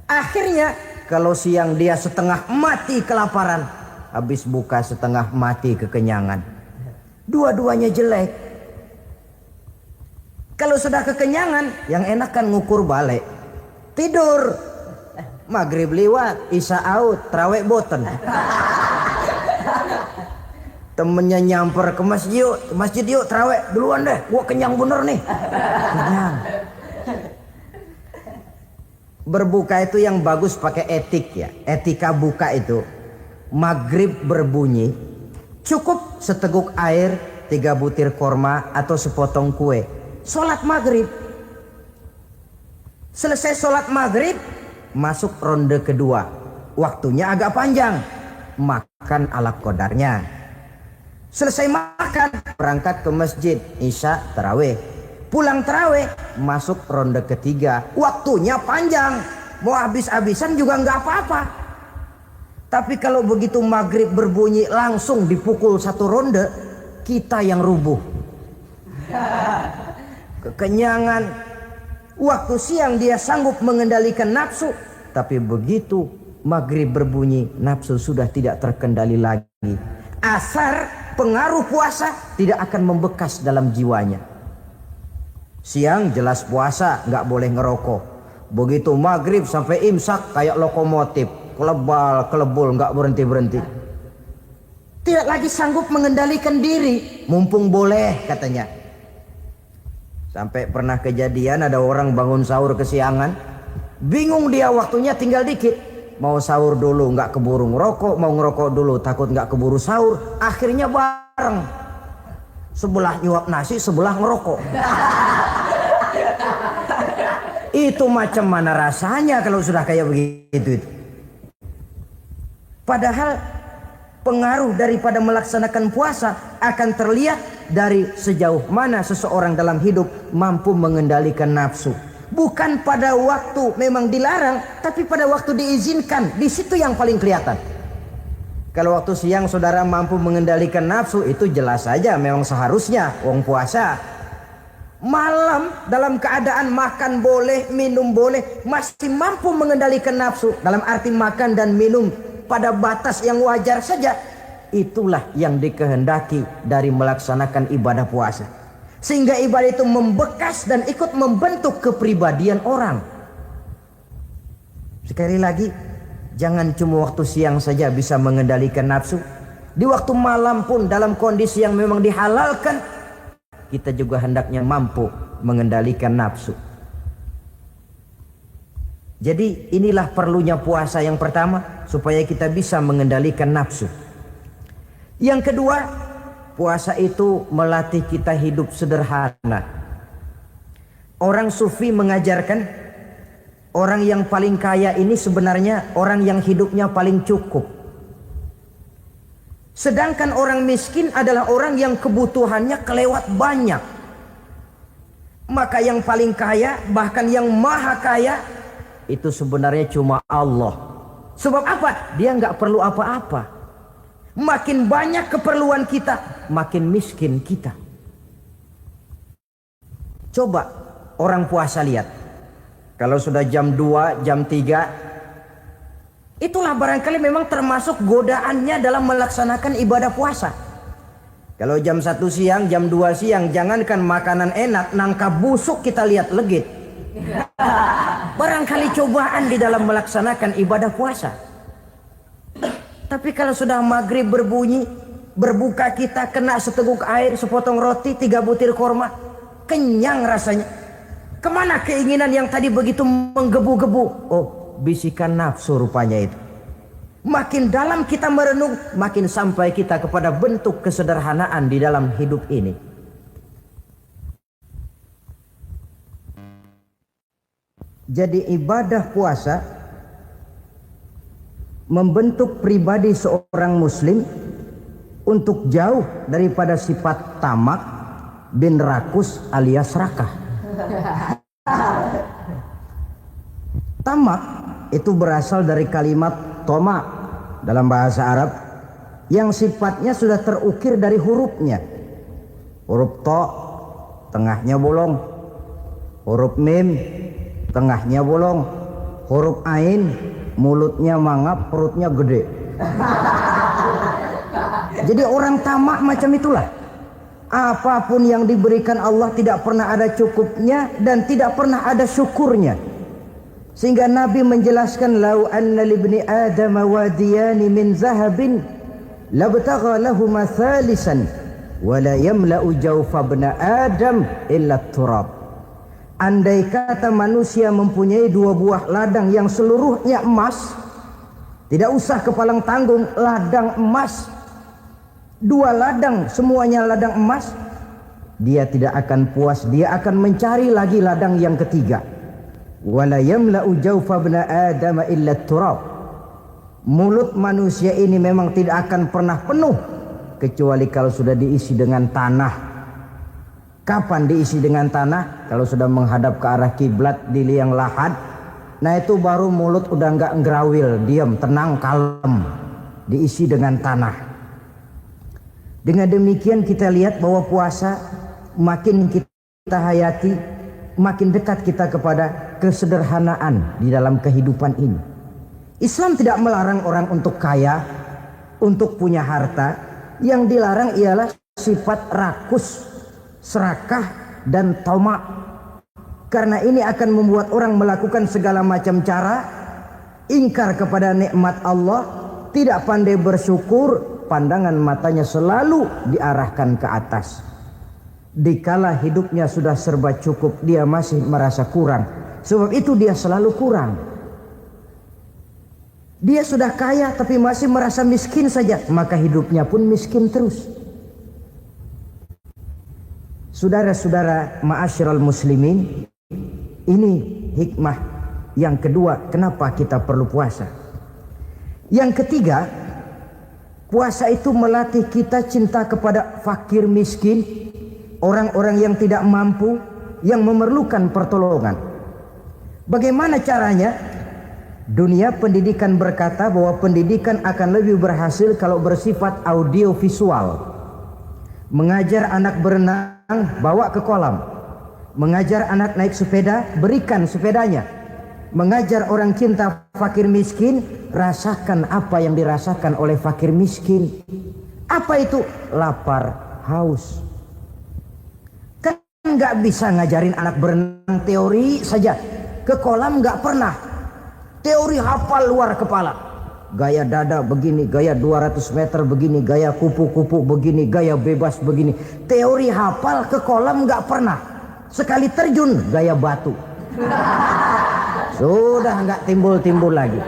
Akhirnya kalau siang dia setengah mati kelaparan, habis buka setengah mati kekenyangan. Dua-duanya jelek. Kalau sudah kekenyangan, yang enak kan ngukur balik. Tidur. Maghrib liwat, isya out, trawek boten. Temennya nyamper ke masjid yuk terawih duluan deh, gua kenyang bener nih. Kenyang. Berbuka itu yang bagus pakai etik ya, etika buka itu. Maghrib berbunyi, cukup seteguk air, 3 butir korma atau sepotong kue. Sholat maghrib. Selesai sholat maghrib, masuk ronde kedua. Waktunya agak panjang, makan ala qadarnya. Selesai makan, berangkat ke masjid, isya tarawih. Pulang tarawih, masuk ronde ketiga. Waktunya panjang, mau habis-habisan juga nggak apa-apa. Tapi kalau begitu maghrib berbunyi langsung dipukul 1 ronde, kita yang rubuh. Kekenyangan. Waktu siang dia sanggup mengendalikan nafsu, tapi begitu maghrib berbunyi, nafsu sudah tidak terkendali lagi. Asar pengaruh puasa tidak akan membekas dalam jiwanya. Siang jelas puasa, nggak boleh ngerokok. Begitu maghrib sampai imsak kayak lokomotif, kelebul nggak berhenti. Tidak lagi sanggup mengendalikan diri, mumpung boleh katanya. Sampai pernah kejadian ada orang bangun sahur kesiangan, bingung dia waktunya tinggal dikit. Mau sahur dulu nggak keburu ngerokok, mau ngerokok dulu takut nggak keburu sahur. Akhirnya bareng, sebelah nyuap nasi, sebelah ngerokok. Itu macam mana rasanya kalau sudah kayak begitu itu. Padahal pengaruh daripada melaksanakan puasa akan terlihat dari sejauh mana seseorang dalam hidup mampu mengendalikan nafsu. Bukan pada waktu memang dilarang, tapi pada waktu diizinkan. Di situ yang paling kelihatan. Kalau waktu siang saudara mampu mengendalikan nafsu, itu jelas saja memang seharusnya wong puasa. Malam dalam keadaan makan boleh, minum boleh, masih mampu mengendalikan nafsu, dalam arti makan dan minum pada batas yang wajar saja. Itulah yang dikehendaki dari melaksanakan ibadah puasa. Sehingga ibadah itu membekas dan ikut membentuk kepribadian orang. Sekali lagi, jangan cuma waktu siang saja bisa mengendalikan nafsu. Di waktu malam pun dalam kondisi yang memang dihalalkan, kita juga hendaknya mampu mengendalikan nafsu. Jadi inilah perlunya puasa yang pertama, supaya kita bisa mengendalikan nafsu. Yang kedua, puasa itu melatih kita hidup sederhana. Orang sufi mengajarkan, orang yang paling kaya ini sebenarnya orang yang hidupnya paling cukup. Sedangkan orang miskin adalah orang yang kebutuhannya kelewat banyak. Maka yang paling kaya, bahkan yang maha kaya, itu sebenarnya cuma Allah. Sebab apa? Dia nggak perlu apa-apa. Makin banyak keperluan kita, makin miskin kita. Coba orang puasa lihat. Kalau sudah jam 2, jam 3, itulah barangkali memang termasuk godaannya dalam melaksanakan ibadah puasa. Kalau jam 1 siang, jam 2 siang, jangankan makanan enak, nangka busuk kita lihat legit. Barangkali cobaan di dalam melaksanakan ibadah puasa. Tapi kalau sudah maghrib berbunyi, berbuka kita kena seteguk air, sepotong roti, 3 butir korma, kenyang rasanya. Kemana keinginan yang tadi begitu menggebu-gebu? Oh, bisikan nafsu rupanya itu. Makin dalam kita merenung, makin sampai kita kepada bentuk kesederhanaan di dalam hidup ini. Jadi ibadah puasa membentuk pribadi seorang muslim untuk jauh daripada sifat tamak bin rakus alias rakah. Tamak itu berasal dari kalimat toma dalam bahasa Arab yang sifatnya sudah terukir dari hurufnya. Huruf to, tengahnya bolong. Huruf mim, tengahnya bolong. Huruf ain, mulutnya mangap, perutnya gede. Jadi orang tamak macam itulah. Apapun yang diberikan Allah tidak pernah ada cukupnya dan tidak pernah ada syukurnya. Sehingga Nabi menjelaskan, lau anna libni adam wadiyani min zahabin labtagha lahuma thalisan wa la yamla'u jawfa ibna adam illa turab. Andai kata manusia mempunyai 2 buah ladang yang seluruhnya emas, tidak usah kepalang tanggung, ladang emas, 2 ladang semuanya ladang emas, dia tidak akan puas, dia akan mencari lagi ladang yang ketiga. Wala yamla'u jawfa ibna adam illa turab. Mulut manusia ini memang tidak akan pernah penuh kecuali kalau sudah diisi dengan tanah. Kapan diisi dengan tanah? Kalau sudah menghadap ke arah kiblat di liang lahat, nah itu baru mulut udah nggak ngerawil, diam, tenang, kalem, diisi dengan tanah. Dengan demikian kita lihat bahwa puasa makin kita hayati, makin dekat kita kepada kesederhanaan di dalam kehidupan ini. Islam tidak melarang orang untuk kaya, untuk punya harta. Yang dilarang ialah sifat rakus, serakah, dan tamak. Karena ini akan membuat orang melakukan segala macam cara, ingkar kepada nikmat Allah, tidak pandai bersyukur, pandangan matanya selalu diarahkan ke atas. Dikala hidupnya sudah serba cukup, dia masih merasa kurang. Sebab itu dia selalu kurang. Dia sudah kaya tapi masih merasa miskin saja, maka hidupnya pun miskin terus. Saudara-saudara ma'asyiral muslimin, ini hikmah yang kedua kenapa kita perlu puasa. Yang ketiga, puasa itu melatih kita cinta kepada fakir miskin, orang-orang yang tidak mampu, yang memerlukan pertolongan. Bagaimana caranya? Dunia pendidikan berkata bahwa pendidikan akan lebih berhasil kalau bersifat audio visual. Mengajar anak berenang, bawa ke kolam. Mengajar anak naik sepeda, berikan sepedanya. Mengajar orang cinta fakir miskin, rasakan apa yang dirasakan oleh fakir miskin. Apa itu? Lapar, haus. Kan nggak bisa ngajarin anak berenang teori saja. Ke kolam nggak pernah. Teori hafal luar kepala. Gaya dada begini, gaya 200 meter begini, gaya kupu-kupu begini, gaya bebas begini. Teori hafal, ke kolam nggak pernah. Sekali terjun gaya batu. Sudah nggak timbul-timbul lagi.